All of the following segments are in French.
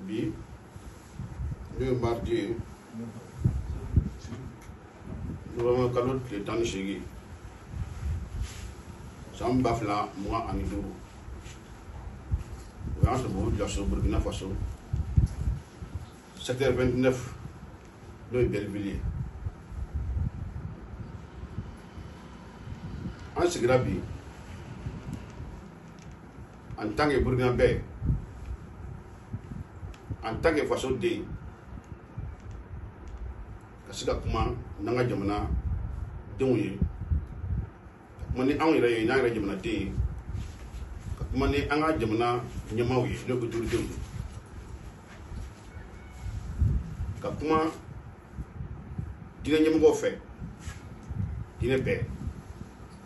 Bi, le mardi, nous avons un cadeau qui est en Chigi. Sam Bafla, moi, en Idourou. Nous avons ce bout de la Burkina Faso. Secteur 29, nous sommes Belvilliers. En Sigrabi, en tant que Burkinabé, en tant que façon de kasida kuma nanga jamana denw ye kuma ni anw yɛrɛ ye n'an yɛrɛ jamana den ye ka kuma ni an ka jamana ɲɛmaaw ye n'o autorités ye ka kuma diinɛ ɲɛmɔgɔw fɛ diinɛ bɛɛ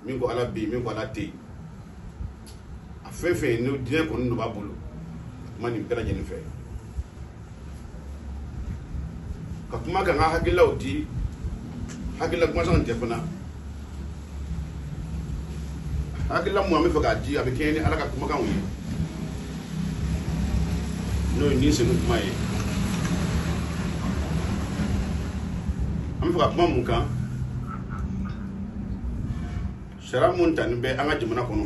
min ko ala bɛ yen min ko ala tɛ yen a fɛn fɛn n'o diinɛ kɔni dɔ b'a bolo ka kuma nin bɛɛ lajɛlen fɛ ka kuma kan ka hakililaw di hakilila kumasan tɛ fana hakilila mun an bɛ fɛ k'a di a bɛ kɛ ni ala ka kumakanw ye n'o ye nin senu kuma ye an bɛ fɛ ka kuma mun kan sariya mun tani bɛ an ka jamana kɔnɔ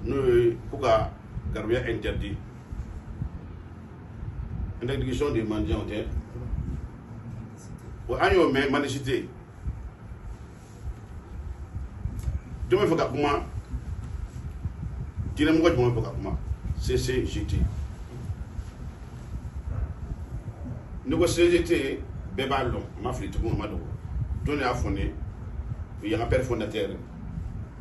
n'o ye ko ka garibuya interdit interdiction des mendiants tɛ wa an y'o mɛn mendicité jɔn bɛ fɛ ka kuma diinɛmɔgɔ jumɛn bɛ fɛ ka kuma CCJT ni ko CCJT bɛɛ b'a dɔn a ma fili tugun a ma dogo jɔn de y'a fondé o ye an ka père fondateur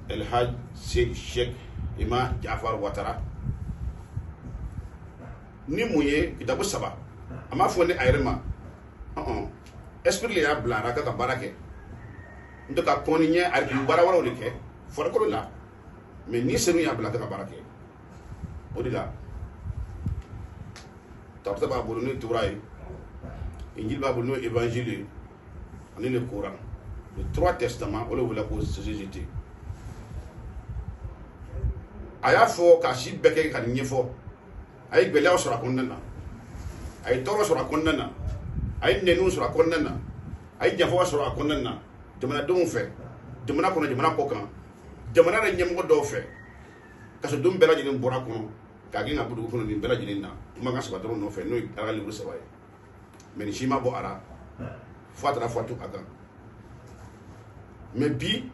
El Hadj Cheikh Ima Jafar Ouattara ni mun ye kitabu saba a m'a fɔ ni a yɛrɛ ma esprit le y'a bila a ka baara kɛ n tɛ ka kɔni ɲɛ a baara wɛrɛw de kɛ farikolo la mais ni senu y'a bila a ka baara kɛ o de la tawrata b'a bolo n'o ye Tora ye Injil b'a bolo n'o ye évangile ye ani le Coran les trois testaments o de wele ko CCJT a y'a fɔ k'a si bɛɛ kɛ ka nin ɲɛfɔ a ye gɛlɛyaw sɔrɔ a kɔnɔna na a ye tɔɔrɔ sɔrɔ a kɔnɔna na a ye nɛniw sɔrɔ a kɔnɔna na a ye janfaw sɔrɔ a kɔnɔna na jamanadenw fɛ jamana kɔnɔ jamana kɔ kan jamana yɛrɛ ɲɛmɔgɔ dɔw fɛ kasodenw bɛɛ lajɛlen bɔra a kɔnɔ k'a gɛn ka bɔ dugu kɔnɔ nin bɛɛ lajɛlen na kumakan saba dɔrɔn nɔfɛ n'o ye ala ka livre saba ye mais nin si ma bɔ a la fo a taara fatu a kan mais bi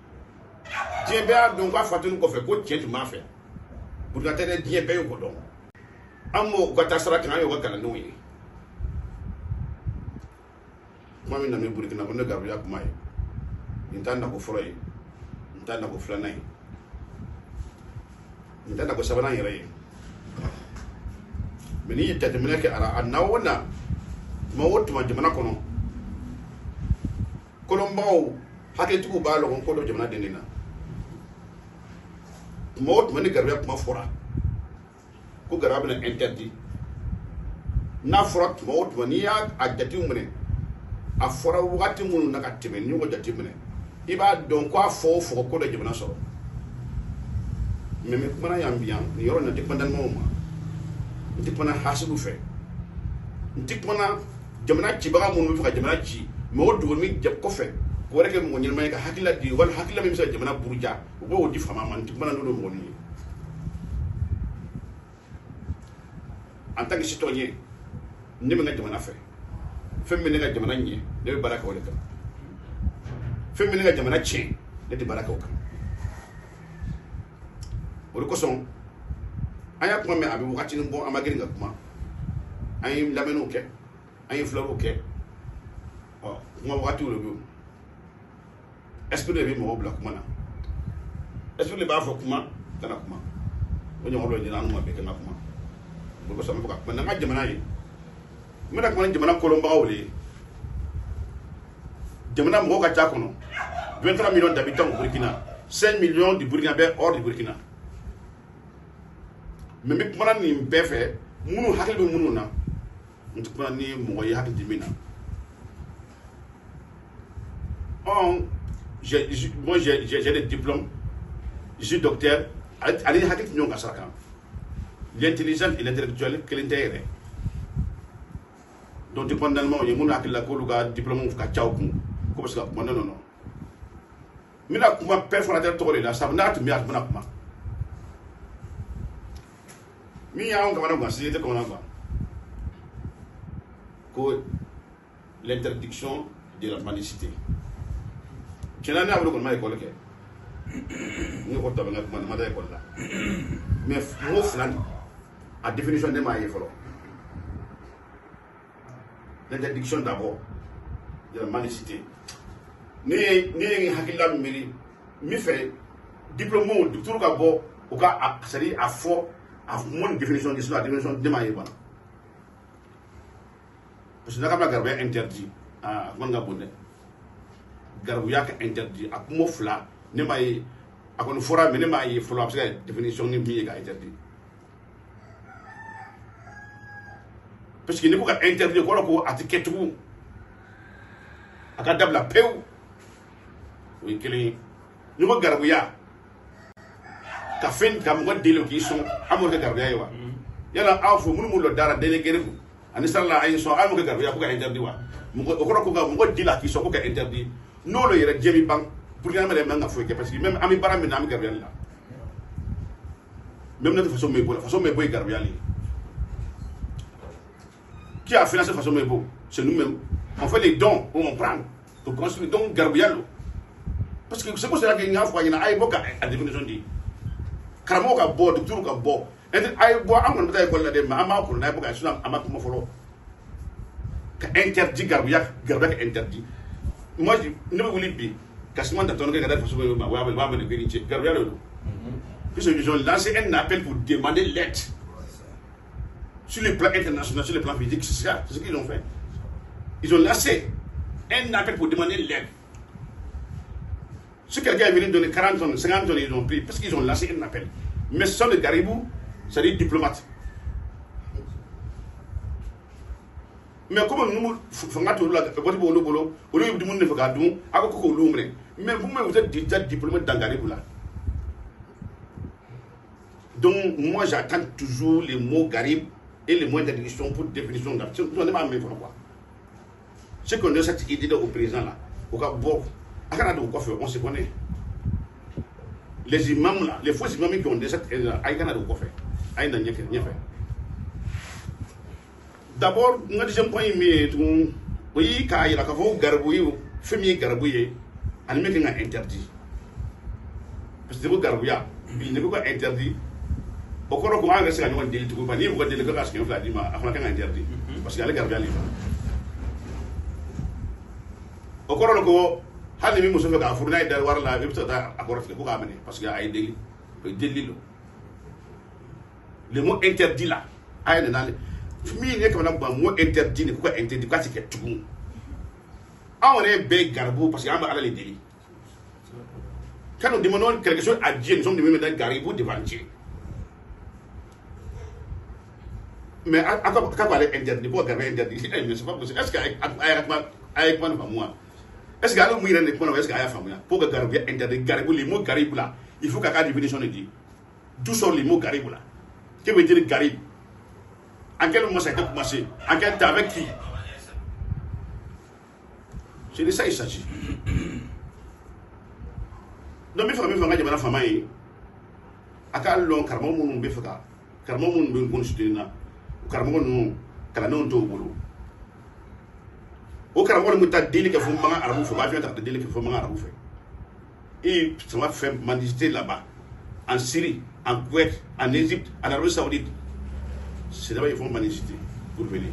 diɲɛ bɛɛ y'a dɔn k'a fatuni kɔfɛ ko tiɲɛ tun b'a fɛ Burkina tɛ dɛ diɲɛ bɛɛ y'o dɔn an m'o ka taa sira kan an y'o ka kalandenw ye kuma min na min Burkina ko ne garibuya kuma ye nin t'a nako fɔlɔ ye nin t'a nako filanan ye nin t'a nako sabanan yɛrɛ ye mais n'i ye jateminɛ kɛ a na o na tuma o tuma jamana kɔnɔ kolonbagaw hakilitigiw b'a lɔgɔn ko dɔ jamana den na tuma o tuma ni garibuya kuma fɔra ko garibuya bɛna interdit n'a fɔra tuma o tuma n'i y'a jatew minɛ a fɔra wagati minnu na ka tɛmɛ n'i y'o jate minɛ i b'a dɔn ko a fɔ o fɔ ko dɔ jamana sɔrɔ mais n bɛ kumana yan bi yan nin yɔrɔ in na n tɛ kuma dalimaw ma n tɛ kumana hasidiw fɛ n tɛ kumana jamana cibaga minnu bɛ fɛ ka jamana ci mais o dogo min kɔfɛ ko wɛrɛ kɛ mɔgɔ ɲɛnama ye ka hakilila di wala hakilila min bɛ se ka jamana buruja u b'o di faama ma n tɛ kumana n'o mɔgɔ ninnu ye en tant que citoyen ne bɛ n ka jamana fɛ fɛn min bɛ ne ka jamana ɲɛ ne bɛ baara kɛ o de kan fɛn min bɛ ne ka jamana tiɲɛ ne tɛ baara kɛ o kan o de kosɔn an y'a kuma mɛn a bɛ wagatinin bɔ an ma girin ka kuma an ye lamɛnniw kɛ an ye filɛruw kɛ kuma wagatiw de bɛ yen esprit de bɛ mɔgɔw bila kuma na esprit de b'a fɔ kuma kana kuma o ɲɔgɔn dɔ jira an ma bɛɛ kana kuma o de kosɔn an bɛ fɔ ka kuma n'an ka jamana ye n bɛna kuma ni jamana kolonbagaw de ye jamana mɔgɔw ka ca kɔnɔ 23 millions d'habitants au Burkina 5 millions de Burkinabés hors du Burkina mais n bɛ kuma nin bɛɛ fɛ minnu hakili bɛ minnu na n tɛ kuma ni mɔgɔ ye hakili tɛ min na moi j'ai des diplômes je suis docteur ale hakili tɛ ɲɔgɔn ka sira kan l'intelligence et l'intellectuel kelen tɛ yɛrɛ donc dépendamment ye minnu hakili la k'olu ka diplôme ka ca u kun ko bɛ se ka kuma non n bɛna kuma père fondateur tɔgɔ de la sabu n'a tun bɛ yan a tun bɛna kuma min y'anw kamana gan société kamana gan ko l'interdiction de la mendicité tiɲɛna ne y'a bolo kɔni ma école kɛ ne ko tɔbɛ n ka kuma ma da école la mais mot fila nin a définition ne m'a ye fɔlɔ l'interdiction d'abord de la mendicité ne ye hakilila min miiri min fɛ diplôme docteur ka bɔ o ka c'est à dire a fɔ a mon définition de la définition de ma ye bana parce que n'a ka bila garibuya interdit a kuma ka bon dɛ garibuya ka interdit a kuma fila ne m'a ye a kɔni fɔra mais ne m'a ye fɔlɔ a bɛ se ka définition ni min ye ka interdit parce que ni ko ka interdit kɔrɔ ko a tɛ kɛ tugun a ka dabila pewu o ye kelen ye ni ko garibuya ka fɛn ka mɔgɔ deli k'i sɔn an m'o kɛ garibuya ye wa yala aw fɔ minnu m'o dara délai gere ko ani sarala a ye sɔn an m'o kɛ garibuya ko ka interdit wa o kɔrɔ ko ka mɔgɔ deli k'i sɔn ko ka interdit n'olu yɛrɛ jɛ bi ban Burkina yɛrɛ man ka foyi kɛ parce que même an bɛ baara min na an bɛ garibuya la même ne tɛ faso min bɔ la faso min bɔ ye garibuya le qui a financé faso min bɔ c'est nous-mêmes on fait les dons on prend pour construire donc garibuya lo parce que c'est pour cela que n y'a fɔ a ɲɛna a ye bɔ ka définition di karamɔgɔ ka bɔ docteur ka bɔ a ye bɔ an kɔni bɛ taa école la dɛ mais an b'a kɔnɔ n'a ye bɔ ka sinon an ma kuma fɔlɔ ka interdit garibuya ka interdit moi ne bɛ wuli bi ka suma datɔn kɛ ka da faso bɛ ma wa bɛ ne vérifier garibuya de don puisque ils ont lancé un appel pour demander l'aide sur le plan international sur le plan physique c'est ça c'est ce qu'ils ont fait ils ont lancé un appel pour demander l'aide. Si quelqu'un est venu donner 40 tonnes, 50 tonnes, ils ont pris, parce qu'ils ont lancé un appel. Mais ce sont des garibous, c'est-à-dire diplomates. Mais comme nous faisons tout là, au lieu de nous faire du monde, à quoi nous mais vous-même vous êtes déjà diplomate dans Garibou là. Donc moi j'attends toujours les mots garib et les mots d'interdiction pour définition d'article. On n'est pas même quoi. C'est qu'on a cette idée au président là, au cas où on se connaît. Les imams là, les faux imams qui ont des cette d'abord, on a déjà un point oui, car il y a un garbouille, féminin garbouille, un mec qui a interdit. Parce que le garbouilla, il n'est pas interdit. Au cours de quoi on reste à nous dire tout le monde, il faut dire que parce qu'il y a un interdit. Parce qu'il y a le garbouilla libre. Au cours de quoi hali mi muso fɛ k'a furu n'a ye dari wari la i bɛ se ka taa a kɔrɔ tigɛ ko k'a minɛ parce que a ye deli o ye deli lo le mot interdit là a ye nana min ye kamana gan mot interdit ni ko ka interdit k'a ti kɛ tugun anw yɛrɛ bɛɛ garibu parce que an bɛ ala le deli quand nous demandons quelque chose à Dieu nous sommes devenus maintenant garibou devant Dieu mais à quoi parler interdit pour garder interdit mais c'est pas possible est-ce que avec moi est-ce que alors est-ce que pour que garibou interdit garibou les mots garibou là il faut qu'à la définition de dire d'où sont les mots garibou là que veut dire garib en quel moment ça a été commencé en quel temps avec qui c'est de ça il s'agit donc il faut que je me fasse a ka long karamɔgɔ minnu bɛ fɛ ka karamɔgɔ minnu bɛ constituer na karamɔgɔ ninnu kalandenw t'o bolo o karamɔgɔ ninnu bɛ taa deli kɛ fo mankan arabu fɛ u b'a fɛ ka taa deli kɛ fo mankan arabu fɛ et ça m'a fait mendicité là-bas en Syrie en Kuwait, en Égypte, en Arabie Saoudite. C'est d'abord ils font manicité pour venir.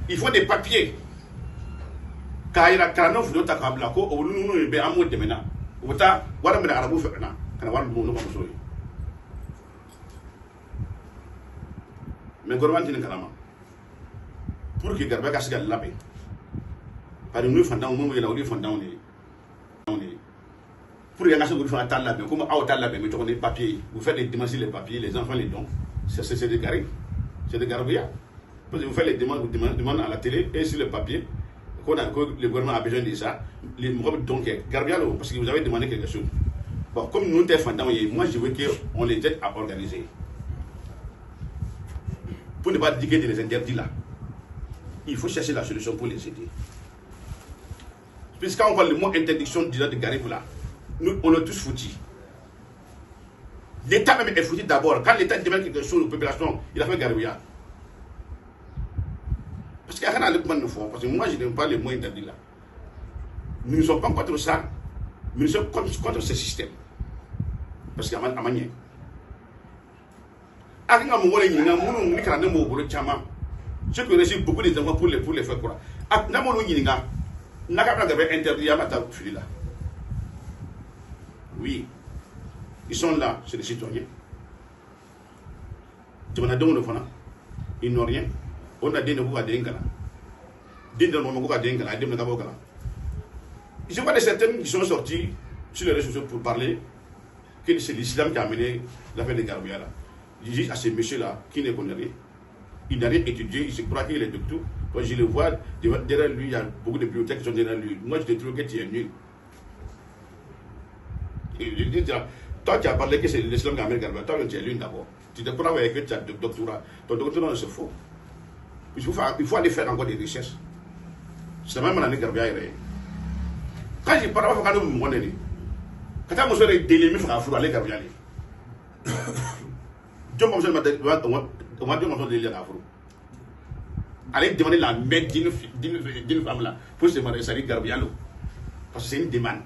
Il faut des papiers. Car il y a 49 d'autres à Kablako, ou nous nous be amour de mena. Ou ta, voilà me arabu fekna, kana wala nous comme ça. Mais gouvernement tient kalama. Pour que Garba Kasiga labe. Par nous fondant au moment où il a eu fondant pour les nations qui font un tal labe, comme à tal labe, mais on est papier, vous faites les dimanches les papiers, les enfants les dons. C'est des garés, c'est des garbia. Parce que vous faites les demandes à la télé et sur le papier. Quand le gouvernement a besoin de ça, les donc garbia parce que vous avez demandé quelque chose. Bon, comme nous sommes fondants, moi je veux qu'on les aide à organiser. Pour ne pas dire de les interdire là. Il faut chercher la solution pour les aider. Puisqu'on parle le mot interdiction de garer là, nous on est tous foutus. L'État même est foutu d'abord. Quand l'État demande quelque chose aux populations, il a fait garbia. Parce qu'il y a rien à l'époque de fois. Parce que moi je n'aime pas les mots interdits là. Nous ne sommes pas contre ça, mais nous sommes contre ce système. Parce qu'il y a un manière. Avec un moment, il y a un moment où il y a un moment où il y a un moment ceux qui reçoivent beaucoup des enfants pour les faire quoi. À un moment où il y a un interdit à ma table là. Oui, ils sont là, c'est des citoyens. Ils n'ont rien. On a des gens qui je vois des certaines qui sont sortis sur les réseaux sociaux pour parler que c'est l'islam qui a amené l'affaire de Garbia là. Je dis à ces messieurs-là qui ne connaissent rien. Il n'a rien étudié, il se croit qu'il est docteur. Quand je le vois, derrière lui, il y a beaucoup de bibliothèques qui sont derrière lui. Moi, je te trouve que tu es nul. Je dis, toi, tu as parlé que c'est l'islam qui a amené Garbia. Toi, tu es nul d'abord. Tu te crois que tu as un doctorat. Ton doctorat, c'est faux. Il faut aller faire encore des recherches. C'est même l'année Garbia. Quand je parle, je vais vous dire, quand je suis délai, je vais vous aller Garbia. Je vais aller demander la main d'une femme là pour se marier avec Garbia. Parce que c'est une demande.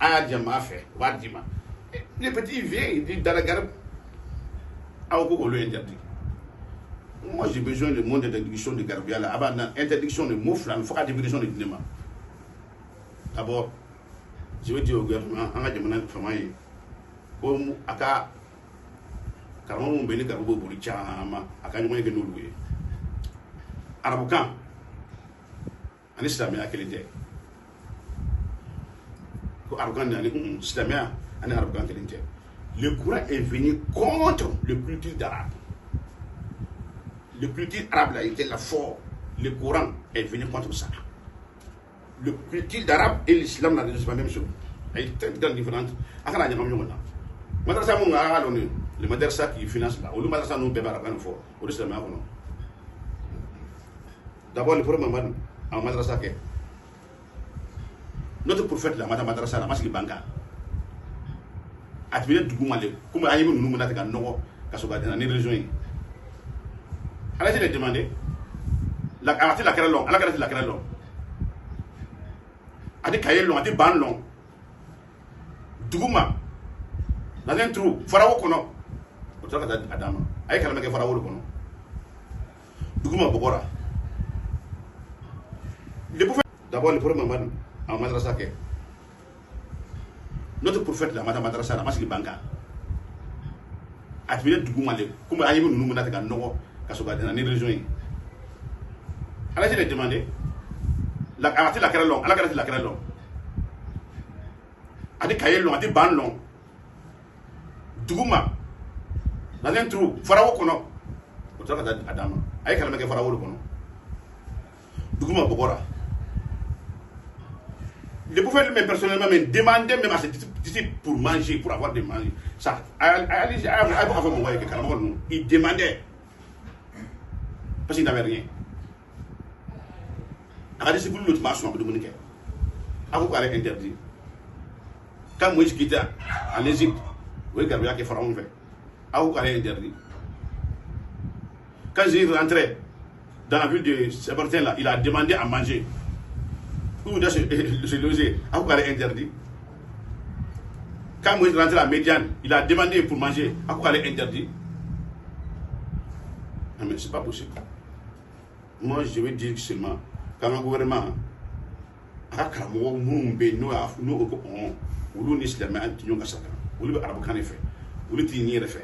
Ah, Djama fait, Wadima. Les petits viens, ils disent dans la garde. Ah, on peut interdit. Moi, j'ai besoin de mon interdiction de Garbia là. Avant l'interdiction de moufle, il faut la définition de cinéma. D'abord, je vais dire au gouvernement, on a demandé de famille. Comme Aka, car on m'a dit que vous avez dit Aka nous que nous louer. Arabukan, en islamien à quel était? Arabukan, en islamien, en arabukan quel était? Le Coran est venu contre le culture d'arabe. Le culture arabe là était là fort. Le Coran est venu contre ça. Le culture d'arabe et l'islam là, c'est pas la même chose. Il y a une très grande différence. Le madrasa qui finance là, ou le madrasa nous paie arabe fort. Au islam non. D'abord le premier en madrasa que notre prophète là, madame madrasa là, masque banca. Atbile dugumale, comme aïe nous nous n'atteint non, kasoga dans les religions. Alors je l'ai demandé, la carrière longue, la carrière longue. A des cahiers longs, a des bancs longs. Duguma, dans un trou, Pharaon kono. Au travail d'Adama, aïe quand même que Pharaon kono. Duguma Bogora. D'abord le premier moment en madrasa que notre prophète là, madame madrasa là, masque banca. Atbile dugumale, comme aïe nous nous n'atteint non. Dans les religions. Alors je l'ai demandé, la carrière longue, la carrière longue. A des cahiers longs, a des bancs longs. Duguma, dans un trou, Pharaon kono. Au travail d'Adama, aïe quand même que Pharaon kono. Duguma Bogora. Le prophète même personnellement me demandait même à ce type pour manger, pour avoir de manger. Ça, il demandait. Parce qu'il n'avait rien. Regardez, c'est pour l'autre marché, on peut demander. Avant qu'on allait interdire. Quand Moïse quittait en Égypte, vous voyez Gabriel qui est pharaon fait. Avant qu'on allait interdire. Quand j'ai rentré dans la ville de Sébastien là, il a demandé à manger. Où il a se loger. Avant qu'on allait interdire. Quand Moïse est rentré à la Médiane, il a demandé pour manger. À quoi elle est interdite? Non, mais c'est pas possible. Moi, je vais dire seulement, quand le gouvernement a karamɔgɔ minnu bɛ yen n'o ko olu ni silamɛya tɛ ɲɔgɔn ka sira kan olu bɛ arabukan de fɛ olu tɛ nin yɛrɛ fɛ.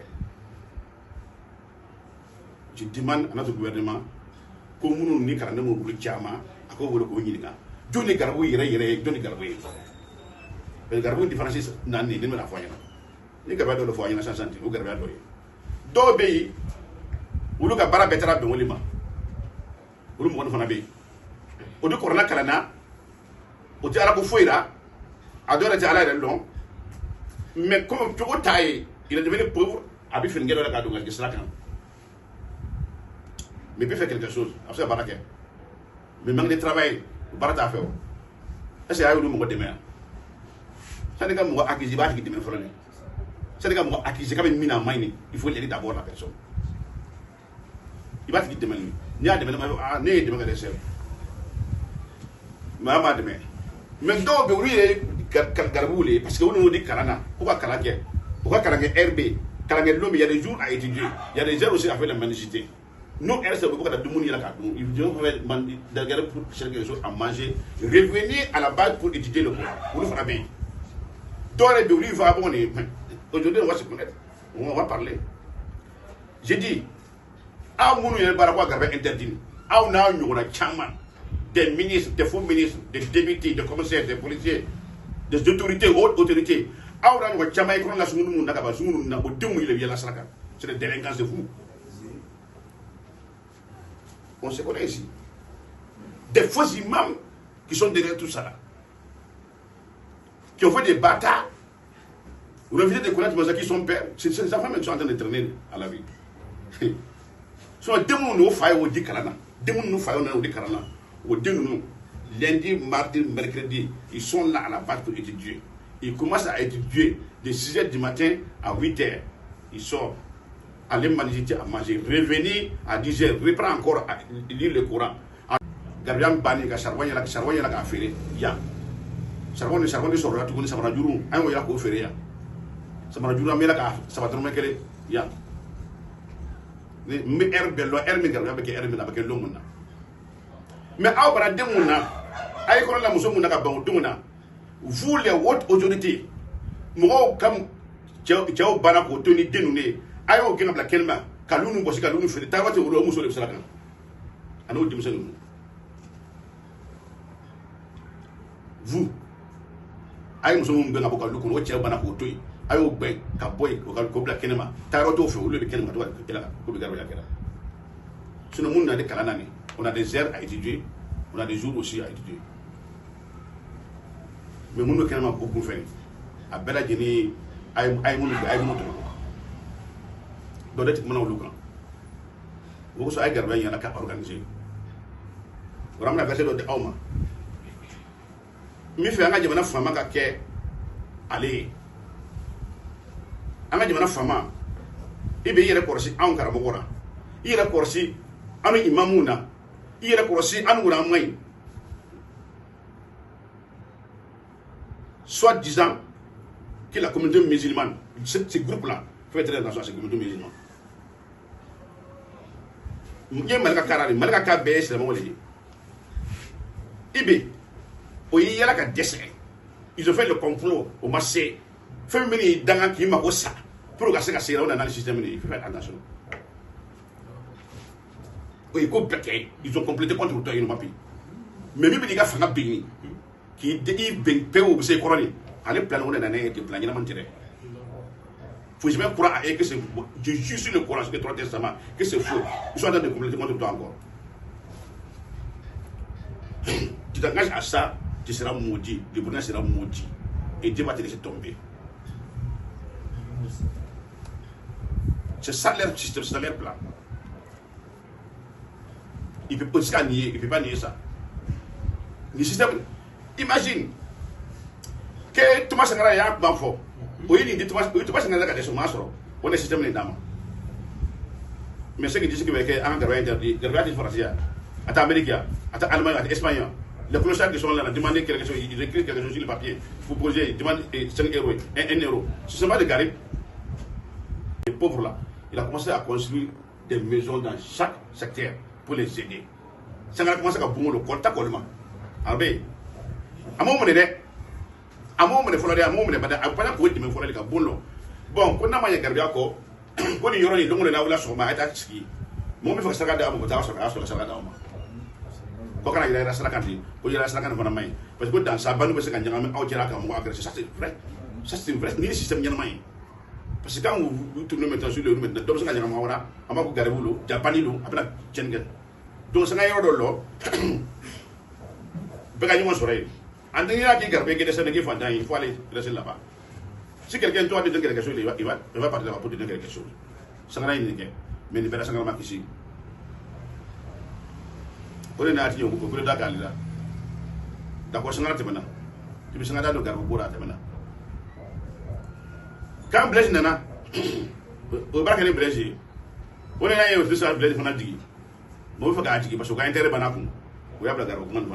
Je demande à notre gouvernement ko minnu ni kalanden minnu olu caman a ko wele k'o ɲininka jɔn ni garibu yɛrɛ ye jɔn ni garibu ye parce que garibu différence naani ne bɛna fɔ a ɲɛna ni garibuya dɔ de fɔ a ɲɛna sisan o garibuya dɔ ye dɔw bɛ yen olu ka baara bɛɛ taara bɛn olu ma olu mɔgɔ fana bɛ yen o de kɔrɔla kalan na o tɛ ala ko foyi la a dɔw yɛrɛ tɛ ala yɛrɛ dɔn mais comme cogo t'a ye il est devenu pauvre a bɛ fini kɛ dɔ la k'a don ka sira kan mais peut faire quelque chose a bɛ se ka baara kɛ mais manque de travail baara t'a fɛ o est ce que a y'olu mɔgɔ dɛmɛ yan sani ka mɔgɔ accuser i b'a tigi dɛmɛ fɔlɔ de sani ka mɔgɔ accuser k'a bɛ min na a ma ɲi il faut l'aider d'abord la personne i b'a tigi dɛmɛ n'i y'a dɛmɛ ne ye dɛmɛ kɛ dɛ sɛbɛn mais a m'a dɛmɛ mais dɔw bɛ olu ye garibuw le parce que olu n'o di kalan na k'u ka kalan kɛ u ka kalan kɛ heure bɛ yen kalan kɛ don min il y a des jours à étudier il y a des heures aussi à faire la mendicité nous heures c'est beaucoup de dumuni yɛlɛ k'a dun ils vont faire des pour chercher quelque chose à manger revenir à la base pour étudier le Coran olu fana bɛ yen dɔw yɛrɛ bɛ olu il va bon ne aujourd'hui on va se connaître on va parler j'ai dit aw minnu yɛrɛ baara ko a garibuya interdit aw n'a ɲɔgɔnna caman des ministres, des faux ministres, des députés, des commissaires, des policiers, des autorités, hautes autorités. C'est des délinquants de vous. On se connaît ici. Des faux imams qui sont derrière tout ça là. Qui ont fait des bâtards. Vous refusez de connaître qui sont pères. C'est ces enfants qui sont en train de traîner à la vie. Ce sont des gens qui ont fait des kalana. Des gens qui ont fait des kalana. Au lundi, mardi, mercredi, ils sont là à la base pour étudier. Ils commencent à étudier de 6h du matin à 8h. Ils sortent, aller manger, à manger, revenir à 10h, reprendre encore à lire le Coran. Gabriel Bani, Charbon, il y a un ferré. Charbon, sur la tournée, ça va durer. Un ou il y a un ferré. Ça va durer, mais là, ça va tourner. Il y a. Mais Herbello, Hermega, avec Hermega, avec l'homme. Mais aw bara denw na ay ko la muso mun ka ban denw na vous les hautes autorités mɔgɔw kam cɛw bana ko to ni den ne ayo gina bla kelma kalunu bosi kalunu fere ta wate wuro muso le sala kan ano dimse nu vous ay muso mun bena boka luko o cɛw bana ko to ayo gbe ka boy ko bla kelma ta roto fe wuro be kelma to ko la ko be garo ya kera sino mun na de kalana ni. On a des heures à étudier, on a des jours aussi à étudier. Mais nous, nous avons beaucoup fait. À Bella Guinée, aïe mon donc d'être mon local. Vous savez qu'il y a un cas organisé. Vous avez versé l'autre homme. Mais fait un gars de femme qui est allé. Un gars de femme. Il y a des corsi en Caramora. Il y a des corsi en Imamouna. Il y a des corsi en Ouramay. Soit disant que la communauté musulmane, ce groupe-là, fait très attention à cette communauté musulmane. Il y a Malaka Karari, Malaka KBS, c'est le moment de dire. Ibi, il y a la décès. Ils ont fait le complot au marché. Féminin, dans un qui m'a ça. Pour que ça se dans le système, il faut faire attention. Ils ont complété contre le temps, mais même les gars font un béni. Qui dit paix au c'est couronné. Allez plan on est dans un plan, il y a un intérêt. Faut jamais croire à que c'est je suis sur le Coran, sur le Trois Testaments, que c'est faux. Ils sont en train de compléter contre le temps encore. Tu t'engages à ça, tu seras maudit, le bonheur sera maudit. Et Dieu va te laisser tomber. C'est ça leur système, c'est leur plan. Il ne peut pas nier, il ne peut pas nier ça. Le système, imagine que Thomas Sankara est un peu fort. Oui, il dit Thomas Sankara est un peu fort. On est système d'âme. Mais ce qui dit que un gars interdit, le gars est français, à l'Amérique, à l'Allemagne, à l'Espagne, Les clochards qui sont là, demander quelque chose, ils écrivent quelque chose sur le papier. Vous posez, ils demandent 5 euros, 1 euro. Ce sont pas des garés. Les pauvres là, il a commencé à construire des maisons dans chaque secteur pour les aider. Ça a commencé à bouger le contact collement. Ah ben, à mon moment, à mon moment, il faut aller à mon moment, à pas pour dire, il faut aller à bon. Bon, quand on a gardé à quoi, quand il y aura une longue là sur ma tête, ski. Mon il faut se regarder à mon temps sur la salle d'homme. Quand il y a la salle quand il y a la salle quand on a main. Parce que dans sa bande, c'est quand il y a un autre là comme moi, ça c'est vrai. Ça c'est vrai, ni le système n'y a main. Parce que quand vous tournez maintenant sur le route, maintenant, donc ça y a un moment là, on va vous garder vous l'eau, Japani l'eau, après la Tchengen. Donc ça y a un l'eau. Begagner mon soleil. En dernier qui garde que des Sénégalais font il faut aller rester là-bas. Si quelqu'un doit dire quelque chose, il va partir là-bas pour dire quelque chose. Ça n'a rien de mais il va s'en ici. On est là, on peut d'accord là. D'accord, ça n'a pas maintenant. Tu me sens dans le garde pour la maintenant. Quand Blaise nana, au bas de Blaise, on est là, on est Blaise fanati. Moi, il faut qu'à parce qu'on a intérêt à nous. On a la garde pour nous.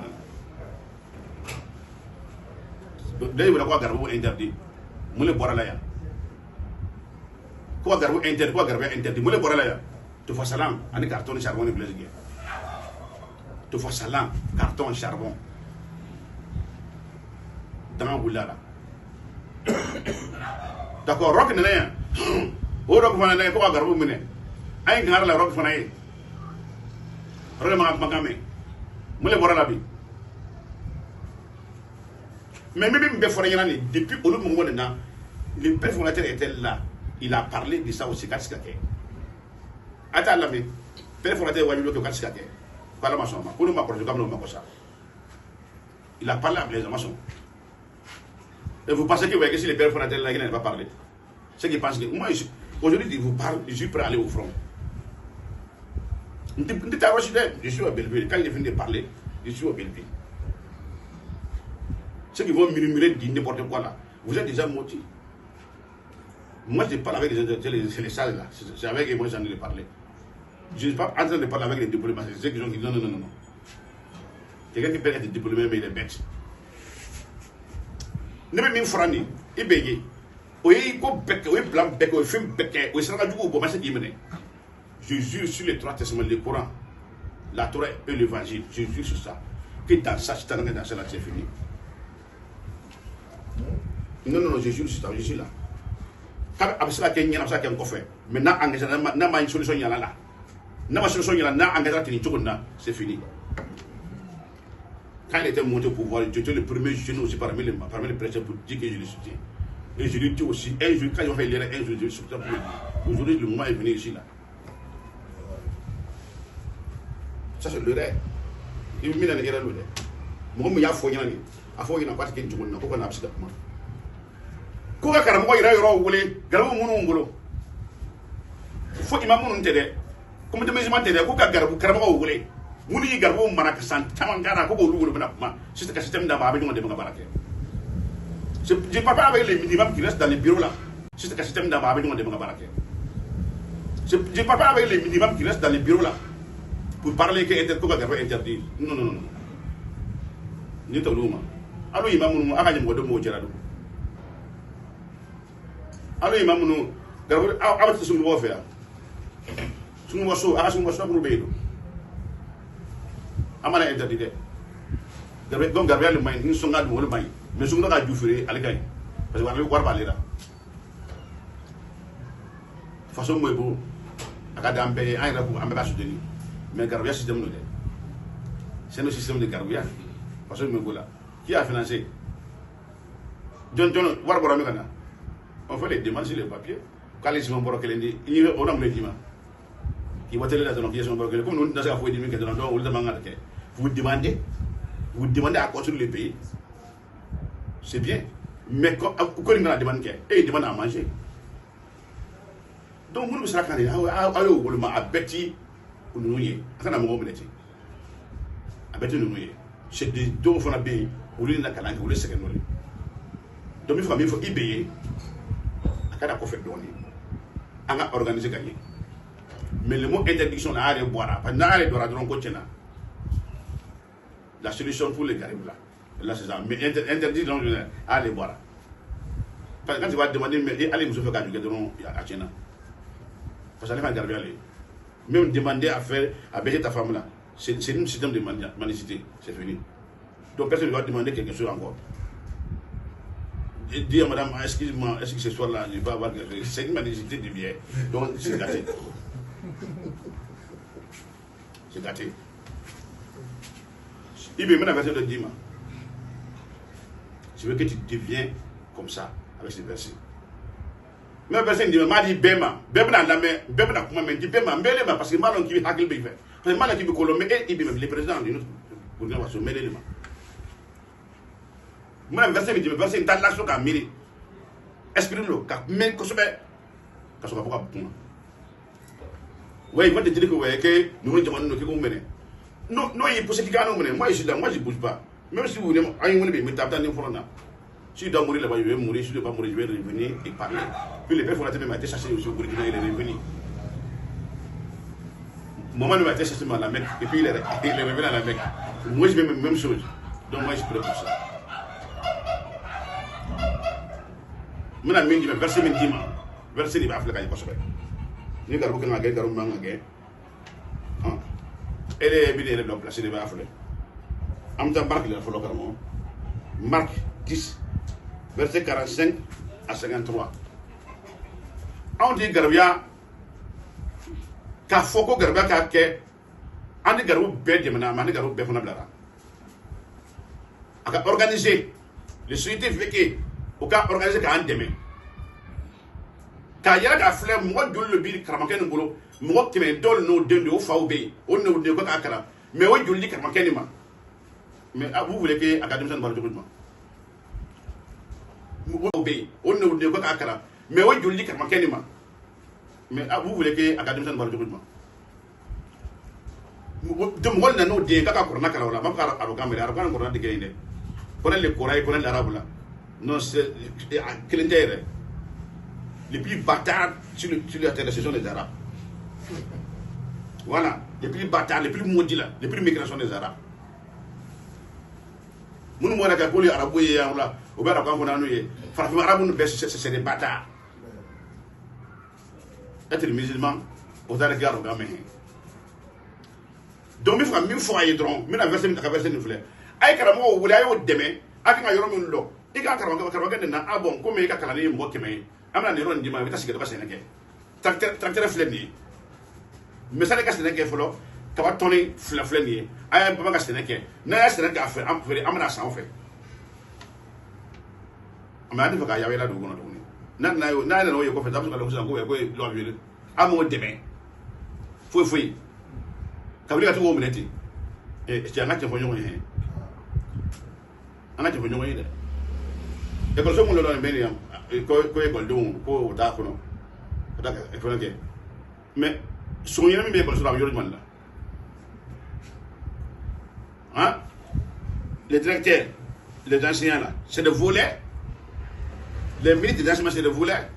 Blaise va avoir garde interdit. Moi, le boire là. Quoi garde interdit, quoi garde interdit. Moi, le boire là. Tu fais salam, on est carton de charbon de Blaise. Tu fais salam, carton de charbon. Dans un boulot là. D'accord, rock n'est rien. Au rock fana n'est pas garou mine. Aïe gar la rock fana est. Vraiment magame. Moule bora la bi. Mais même depuis au moment là, le père fondateur était là. Il a parlé de ça aussi Katskake. Attends là, mais père fondateur Wanyulo que Katskake. Parle maçon. Pour nous ma projet comme nous ça. Il a parlé à Blaise maçon. Et vous pensez que si les pères fondateurs là, il n'ont pas parlé. Ceux qui pensent que moi, aujourd'hui, je vous parle, je suis prêt à aller au front. Je suis au Belleville. Quand il est fini de parler, je suis au Belleville. Ceux qui vont murmurer, dire n'importe quoi là, vous êtes déjà motivés. Moi, je parle avec les salles là. C'est avec eux que moi j'en ai parlé. Je ne suis pas en train de parler avec les diplômés. C'est ceux qui ont dit non. Quelqu'un qui peut être diplômé, mais il est bête. Ne me frani, et bégué. Oui, go bec, oui, blanc bec, oui, film bec, oui, ça va du coup, comment c'est qu'il menait. Je jure sur les 3 testaments, le Coran, la Torah et l'évangile. Je jure sur ça. Que dans ça, c'est dans c'est fini. Non, je jure sur ça, je suis là. Quand Absala Kenya, Absala Kenya, mais n'a engagé, n'a pas une solution, il y a là. N'a pas une solution, il y a là, n'a engagé, c'est fini. Quand il était monté au pouvoir, j'étais le premier jeune aussi parmi les prêtres pour dire que je le soutiens. Et je lui dis aussi, un jour, quand il va faire un jour, je le soutiens pour le dire. Aujourd'hui, le moment est venu ici là. Ça, c'est le rêve. Il me met dans les guerres. Moi, il y a foyer. Il faut qu'il n'y ait pas de gens qui ont un abside. Quand il y a un moyen de rouler, il y a un moyen de rouler. Il faut qu'il y ait un moyen de rouler. Comme tu me dis, il y a un moyen de rouler. Muni garbo manaka san tamangara ko lu bena ma c'est que système d'aba avec de barake je parle avec les minimums qui restent dans les bureaux là c'est que système d'aba avec de barake je parle avec les minimums qui restent dans les bureaux là pour parler que était ko garbo interdit non ni to luma allo imam nu aka jëm ko do mo jera do allo imam nu garbo abati sunu bo fe sunu waso aka sunu waso ko be do amana interdit de donc garbe le may ni songa do le may mais songa ka jufure ali kay parce que war ba lera façon moy bo aka dambe ay rabu ambe ba soutenu mais garbe système no de c'est le système de garbe parce que me gola qui a financé John war bo ramé kana on fait les demandes sur les papiers quand les gens boro kelendi on a le dima qui va télé la zone qui sont boro comme nous dans ça faut dire que dans on le demande vous demandez à construire le pays. C'est bien. Mais quand on a demandé, et il demande à manger. Donc, nous sommes allés à Betty ou nous y est. À Betty nous y est. C'est des dons qu'on a payé. Ou l'une n'a qu'à l'enlever, c'est que nous. Donc, il faut y payer. À cada coffre donné. On a organisé gagner. Mais le mot interdiction, on a allé boire. Parce qu'on a allé boire dans le côté. la solution pour les garibes là. Là, c'est ça. Mais interdit, donc, allez voir. Parce que quand tu vas demander, mais allez, monsieur, faire du gadron à Tchena. Parce que ça n'est pas garder. Même demander à faire, à baiser ta femme là, c'est un système de manicité. C'est fini. Donc, personne ne va demander quelque chose encore. Et dire, madame, excuse-moi, est-ce que ce soir là, je vais avoir quelque chose? C'est une manicité du bien. Donc, c'est gâté. C'est gâté. Il veut mettre la version de Dima. Je veux que tu deviens comme ça, avec ces versets. Mais personne dit, m'a dit Bema, Bema la main, Bema la comment dit Bema, Bema, parce que Malon qui veut hacker le bébé. Parce que Malon qui veut colomber, et il veut le président de notre gouvernement va se mêler les mains. Moi, le verset me dit, mais verset, t'as l'action qu'à mériter. Exprime-le, car même que ce soit, parce qu'on va pas pour moi. Oui, ils vont te dire que nous voulons demander nos qui non, non, il faut ce qui gagne. Moi, je suis là, moi, je ne bouge pas. Même si vous voulez, me taper dans les fronts. Si je dois mourir là-bas, je vais mourir. Si je ne dois pas mourir, je vais revenir et parler. Puis les pères fondateurs m'ont été chercher aussi au Burkina, il est revenu. Maman m'a été chercher à la Mecque, et puis il est revenu à la Mecque. Moi, je vais même chose. Donc, moi, je suis prêt pour ça. Je vais dire, verset 20, verset il va faire le cas. Je vais dire, elle est bien placée de Bafle. Amta Marc, il a fallu carrément. Marc 10, verset 45 à 53. On dit Garbia, Kafoko Garbia Kake, on dit Garou Bedemana, on dit Garou Befonablara. A organisé, les sociétés vécues, au cas organisé qu'à un demain. Car il y a un fleur, moi, je le bil, Kramaken Bolo. Moi qui me donne nos deux de Faoubé, on ne dit pas à mais oui, je le dis comme Kenima. Mais vous voulez que Académie de Barjouement. Faoubé, on ne dit pas à mais oui, je le dis comme Kenima. Mais vous voulez que Académie de Barjouement. De moi, n'a pas dit qu'à Corona Carola, ma part à l'Ocamera, à Corona de Gaine. Prenez le Corail, prenez l'arabe là. Non, c'est Clinter. Les plus bâtards sur la terre, ce sont les Arabes. Voilà, les plus bâtards, les plus maudits là, les plus mécréants sont les Arabes. Nous, nous, pour les Arabes, au bas de Arabes, c'est des bâtards. Être musulman, au regard au gamin. Donc, il faut mille fois y drôle, mais la version de la version de fleur. Aïe, carrément, vous voulez aller demain, avec un euro de l'eau. Et quand carrément, ah bon, comme il y a calé, moi qui m'aime. Amna ne ron dima vita sigara basenake tracteur fleni mais ça ne casse n'est que folo kaba toni fleni ay ba ga senake na ya senake afa am fere amna sa fait amna de ka ya wela do gono do ni na no yo ko fe tabu ka lo ko lo bi amo deme foi kabli ka to meneti e ti anga te fonyo he anga te fonyo he e ko so mo lo do be ni ko école donc ko da ko no da e ko nake mais so yene mi be ko so la yoro man la hein les directeurs les enseignants là c'est de voler les ministres des enseignements c'est de voler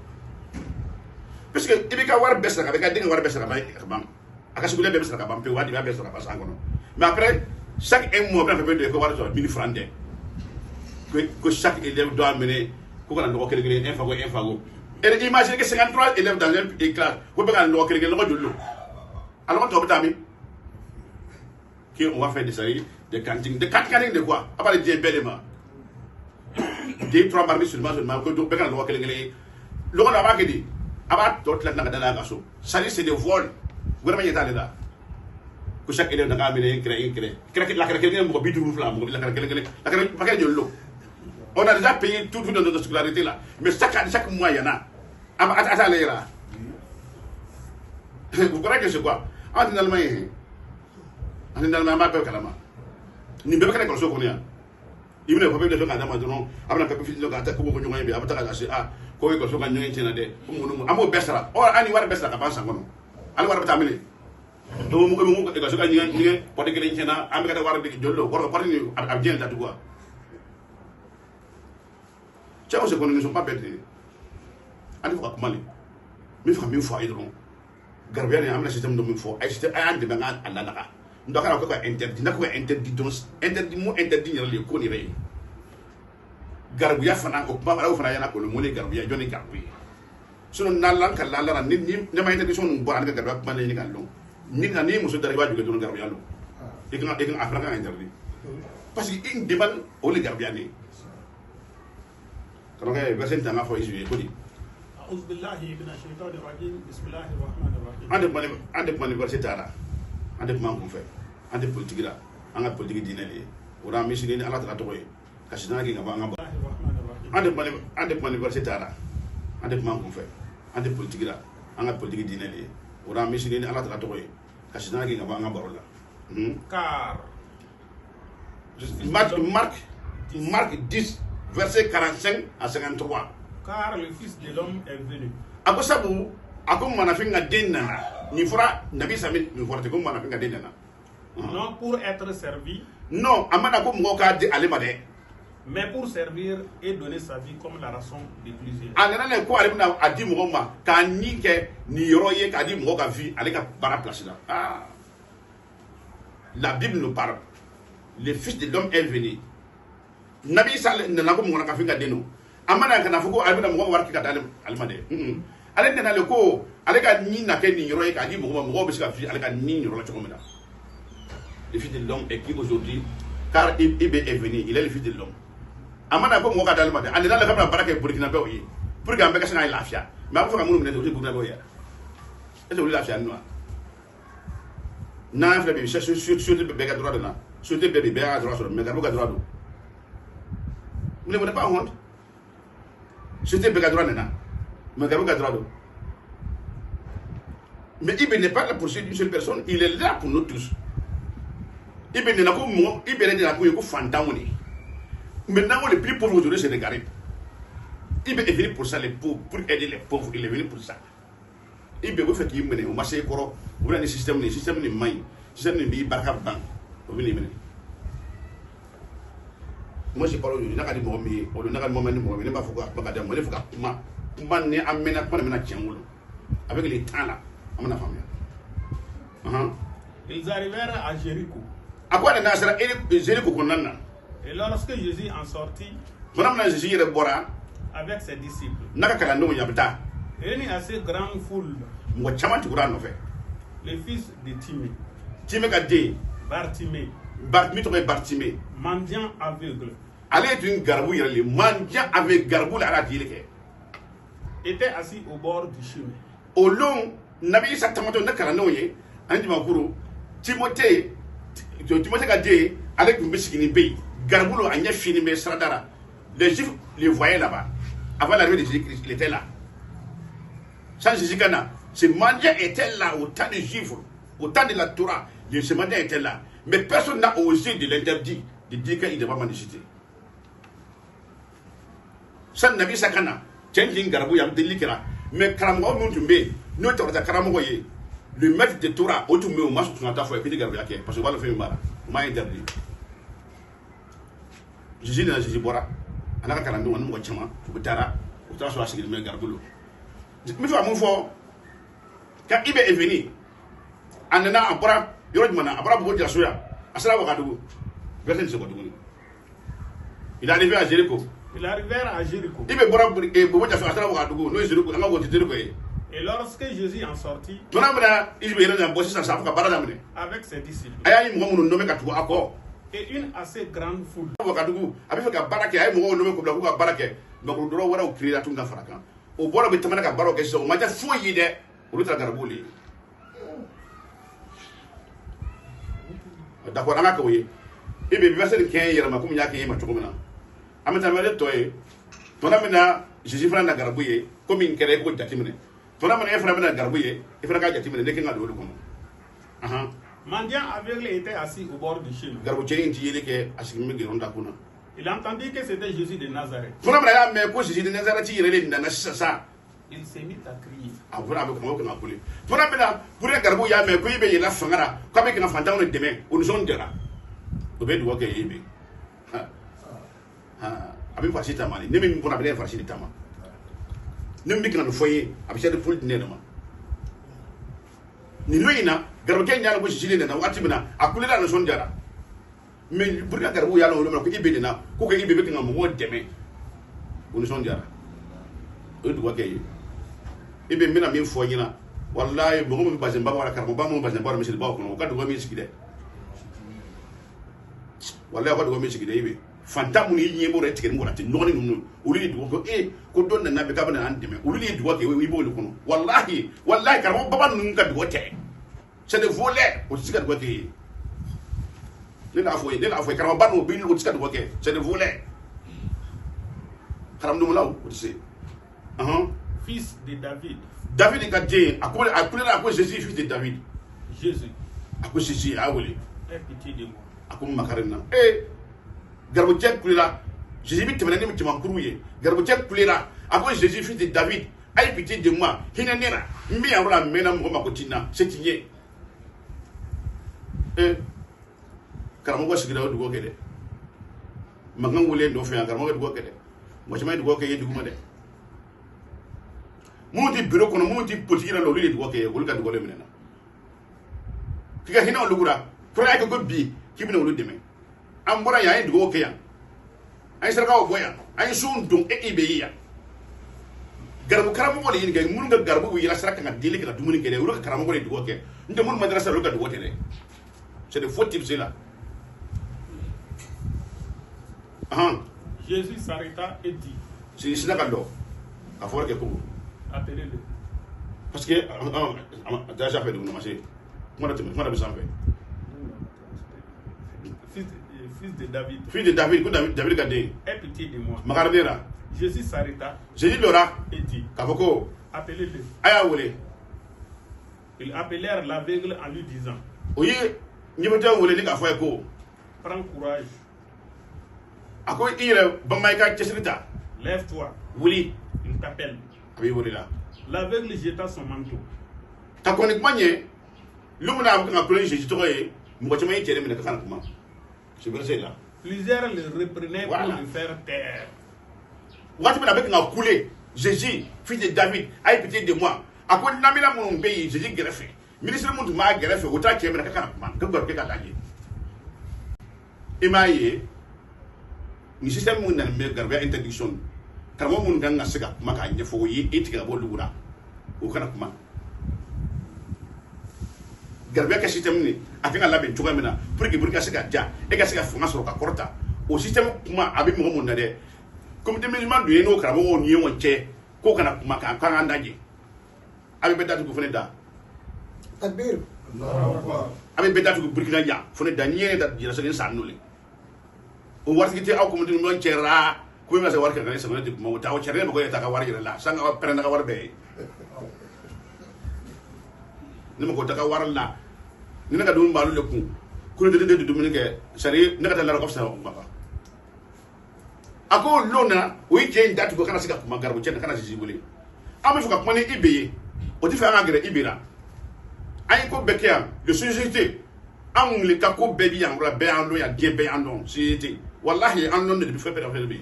parce que ibika war bessa ka be ka dinga war bessa ka bay bam aka su bele bessa ka bam pe wadi ba bessa ka ba sangono mais après chaque un mois après de ko war so 1000 francs de que chaque élève doit mener pourquoi on a un fagot. Et imaginez que 53 élèves dans une classe, vous pouvez aller quelqu'un de l'eau. Alors, on va faire des séries, des cantines. Des cantines de quoi? À part les bellement. Des 3 marmites seulement, que vous pouvez aller quelqu'un. Le roi n'a pas dit. Abat, d'autres là, dans la gasso. Ça c'est des vols. Vous voyez, il y a là. Que chaque élève n'a amené créé. La quelqu'un m'a dit tout flamme. La quelqu'un de l'eau. On a déjà payé tout dans notre scolarité là. Mais chaque mois, il y en a. Vous croyez que c'est quoi? En Allemagne, ma peur calama. Ni bébé qu'on se connaît. Il me fait des gens à Damadon, après la pépite de la tête, comme on dit, après la CA, quoi que ce soit gagné, tiens, à mon bessara. Or, à l'hiver bessara, pas sans nom. À l'hiver tamilé. Donc, on peut gagner, pour des chrétiens, à me avoir des jolo, pour parler à bien de quoi. Tiens, on ne sont pas bêtes. Allez voir comment mais il faut mieux faire hydron. Garbian et un système de mille fois. Aïe, c'était un de mes gars à l'anaka. donc on a interdit n'a quoi interdit donc interdit mo interdit le ko ni re garbuya fana ko ba wala fana yana ko le mo le garbuya joni garbuya sono nalan kan lala ni ne ma interdit son bo an ga garbuya man ni kan long ni nga ni muso dari waju don garbuya lo ikan afra interdit parce que in demande o le garbuya ni quand on est verset dans la foi Jésus ko di أعوذ بالله من الشيطان الرجيم بسم الله الرحمن الرحيم ande mani verset tara ande mangu fe ande politique la anga politique dineli ora misini ni ala ta to koy kasina gi ngaba ngaba ande mani verset tara ande mangu fe ande politique la anga politique dineli ora misini ni ala ta to koy kasina gi ngaba ngaba rola car Marc 10 verset 45 à 53 car le fils de l'homme est venu ako sabu ako manafinga denna ni fura nabi samit ni fura te ko manafinga denna non pour être servi non amana ko mo ka di alimade mais pour servir et donner sa vie comme la rançon de plusieurs anana ne ko alimna adi mo ma ka ni ke ni yoroye ka di mo ka vie ale ka bara place là la Bible nous parle le fils de l'homme est venu nabi sallallahu nana ko mo ka finga deno amana kana fuko albina mo warki ka dalim almade ale nana le ko ale ka ni na ke ni yoroye ka di mo be ska vie ale ka ni yoro la chokomeda le fils de l'homme est qui aujourd'hui car Ibe est venu il est le fils de l'homme amana ko mo ka dalim ande dal ka baraka Burkina Faso yi pour que ambeka sanga lafia mais ko fa munu ne do Burkina Faso ya et le lafia noa na fa be sur be ga droit de na sur be be ga droit sur mais ga droit do vous ne voulez pas honte c'était be ga droit na mais ga droit do mais Ibe n'est pas là pour une seule personne il est là pour nous tous Ibe n'a pas mo Ibe n'est là pour fantamoni maintenant les plus pauvres aujourd'hui c'est les Garibes Ibe est venu pour ça les pauvres pour aider les pauvres il est venu pour ça Ibe vous faites qu'il mène au marché koro vous avez un système ni mai système ni bi barka bank vous venez mener moi je parle de nakadi mo mi o de nakadi mo meni mo mi ba fuka ba da mo le fuka ma ni amena ko na tienwolo avec les temps là amana famia ils arrivèrent à Jéricho à quoi de nasra et Jéricho konana et lorsque Jésus en sortit avec ses disciples il y a assez grande foule le fils de Timée Bartimée mendiant aveugle était assis au bord du chemin au long nabi satamato na kala noye anji makuru Timothée Gadé avec une biscuit pays Garbulo a fini mais Sradara les Juifs les voyaient là-bas avant l'arrivée de Jésus-Christ il était là sans Jésus-Kana ce mendiant était là au temps des Juifs au temps de la Torah ce mendiant était là mais personne n'a osé de l'interdire de dire qu'il ne devait pas mendiciter sans Nabi Sakana changing Garbu yam delikera mais Karamo Muntumbe nous t'avons Karamo le maître de Torah au tout mais au masque sur ta foi et puis Garbu yake parce que va le faire mara m'a interdit Jésus n'a Jésus bora anaka karando wan mo chama futara utara so asigi me garbulo mi fa mon fo ka Ibe est venu anana abra yoro mana abra bo dia soya asara wa kadugo verset se kodugo il est arrivé à Jéricho Ibe bora bo dia soya asara wa kadugo no Jéricho anga wo Jéricho et lorsque Jésus en sortit avec ses disciples et une assez grande foule mendiant aveugle était assis au bord du chemin. Il entendit que c'était Jésus de Nazareth. Il s'est mis à crier. garbu ke nyalo ko jili na wati bina akule la son jara mais burka garbu ya lo ko ibe na ko ke ibe be ngam mo deme ko son jara o du wake ibe mina min fo nyina wallahi mo mo bazin ba wala karbo ba mo bazin ba mi ba ko no ka du mi sikide wallahi ko du mi sikide ibe fantamu ni nyebo re tigere mo lati noni nunu uli du ko ko don na be ka bana andeme uli du wake wi bo lu kono wallahi karbo baba nun ka du wote c'est de voler o sika du wake ni la fo karbo ba no bi lu sika du wake c'est de voler karam dum law o se fils de David. David est gardé. À quoi Jésus, fils de David. Jésus. À quoi Jésus, ah oui. Aie pitié de moi. À quoi Macarena. Eh, Garbotien Koulera. Jésus vite te tu m'as courrouillé. Garbotien Koulera. À quoi Jésus, fils de David. Aie pitié de moi. Hinanera. Mi amra mena moma kotina. C'est igné. Eh, Karamogo Sigira du Gokede. Magan Wule no fait un Karamogo du Gokede. Moi je m'ai du Gokede du Gumade. Muti bureau kono muti politique la lolu du Gokede. Wulka du Gole Mena. Kika hina olugura. Kura ko bi kibina wulu deme. Ambora ya du Gokede. Ay sarka o boya. Ay sun dum e ibeya. Garbu Karamogo ni ngai mun ga garbu wi la sarka nga dile ka dumuni kede wulu Karamogo du Gokede. Nde mun madrasa lu ka du Gokede. C'est des faux types là. Jésus s'arrêta et dit. C'est ici là qu'il a fallu que pour. Appelez-le. Parce que déjà fait de nous marcher. Moi on a besoin de Fils de David. Fils de David, que David gardé. Aie pitié de moi. Magardera. Jésus s'arrêta. Jésus l'aura. Et dit. Kavoko. Appelez-le. Aya wole. Ils appelèrent l'aveugle en lui disant. Oui, nous avons voulu dire qu'il faut. Prends courage. À quoi il est Bamaïka Tchesrita. Lève-toi. Oui. Il t'appelle. Oui, oui, là. L'aveugle jeta son manteau. T'as connu quoi, n'y l'homme n'a pas appelé Jésus, tu vois, moi, tu m'as dit, mais comment c'est vrai, c'est là. Plusieurs le reprenaient Voilà. pour le faire taire. What tu m'as coulé Jésus, fils de David, aie pitié de moi. À quoi n'a mon pays, Jésus greffé. Ministre Moutou m'a greffé, autant qu'il y a un canapé, que vous avez gagné. Et maïe, ni système moun nan me garbe interdiction. Karamo mun ganga sega maka nya fo yi etika bo lugura. O kana kuma. Garbe ka système ni afinga labe tuga mina pour que burka sega ja e ga sega fuma soro ka korta. O système kuma abi mo mun na de. Comme de musulman du eno karamo on yi won che ko kana kuma ka kan andaje. Abi bedatu ko fone da. Takbir. Allahu Akbar. Abi bedatu ko burkina ja fone da nyene da jira segen sanule. O warti te aw ko mun non cerra ko ma se warka kan sama de mo taw cerre mo ko ta ka war la sanga prenda ka war be ni mo ko ta ka war la ni nga dum balu le ku de dum ni ke sari na ka la ko sa ma ka ako lona o je ndatu ko kana sika kuma garbo chen kana sisi bule amu fuka kuma ni ibeye o ti fa ngare ibira ay ko bekia de société am le ka ko bebi yan ra be an lo ya die be an don société wallahi an non de fe pe da fe be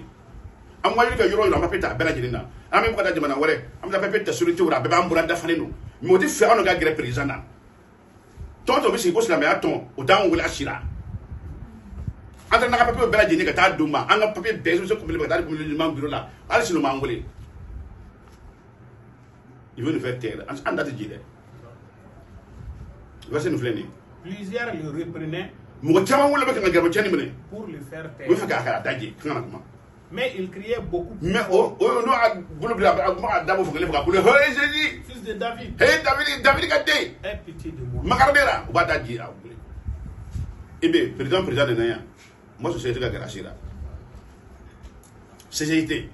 am wali ka yoro ma peta bela jinina am ko da jamana wore am da peta société wora be ba mbura da faneno mo ti fe an ga gre président tonto bi si ko sila me aton o da wala ashira anda na ka papier bela jini ka ta duma an ga papier bezo so ko le ba da ko le man biro la ala sino ma ngole il veut nous faire taire an da te jide verset nous fleni Plusieurs le reprenaient mo chama wala ba ka garbo chani mene pour le faire we taire. fa ka ka daji kana kuma Mais il criait beaucoup plus mais fort. no a bulu bila ma dabo fo ka ko le hey Jésus Fils de David, hey David ka dey aie pitié de moi. makardera o ba daji a bulu ebe président de naya mo société ka garasira société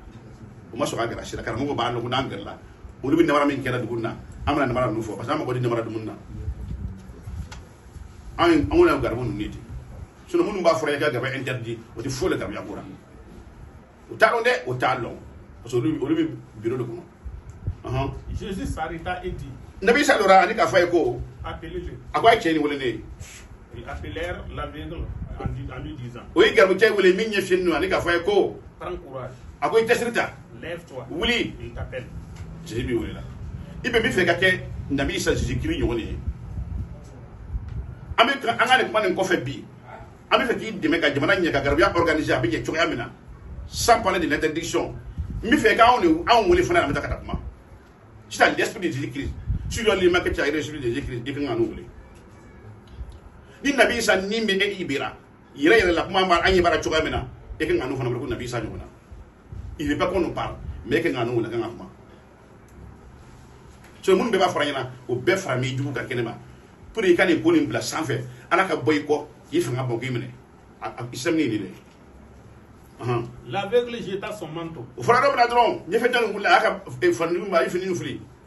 o ma so ka garasira kar mo ba no ko nangala o lu bi namara min kera dugunna amana namara nu fo parce que ma ko di namara dumunna an wona garbo nu niti sino mun ba fora ka garba interdit o ti fo le garba yakura o talon de o talon parce que o lu bi bureau de kono Jésus s'arrêta et dit, nabi salora ani ka fay ko appelez-le. akwa cheni wala ne Ils appelèrent l'aveugle en lui disant, o yi garbo chay wala min yefinu ani ka fay ko prends courage, akwa tesrita lève-toi. wuli Il t'appelle. je bi wala ibe mi fe ka ke nabi sa jikiri nyoni Amerika angane kuma ni kofe bi ami fait ki deme ka jamana nya ka garbiya organiser abi je choya mina sans parler de l'interdiction mi fait ka on woni fana amita kata kuma c'est l'esprit de Jésus-Christ sur le marché qui a reçu de Jésus-Christ et qu'on a oublié ni nabi sa ni me e ibira yere la kuma mar anyi bara choya mina et qu'on a nous fana ko nabi sa nyona il est pas qu'on nous parle mais qu'on a nous la kana kuma so mun be ba faranyana o be frami jubu ka kenema pour y kan ko ni bla sans fait ala ka boy ko il fait un bon qui mène l'aveugle jeta son manteau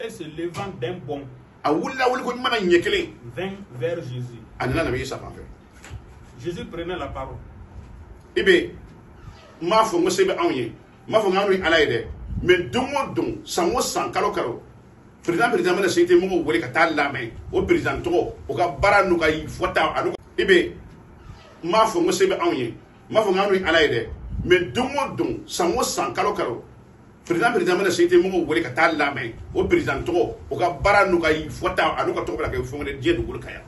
et se levant d'un bond vint vers Jésus. Jésus prenait la parole. Mais président na sente mo wole ka talla me o président to o ka bara nu ka fota anu ibe ma fo mo sebe anye ma fo nganu ala ide mais dum sango san kalo président na sente mo wole ka talla me o président to o ka bara nu ka fota anu ka to bla ka fo ngene die du gol kaya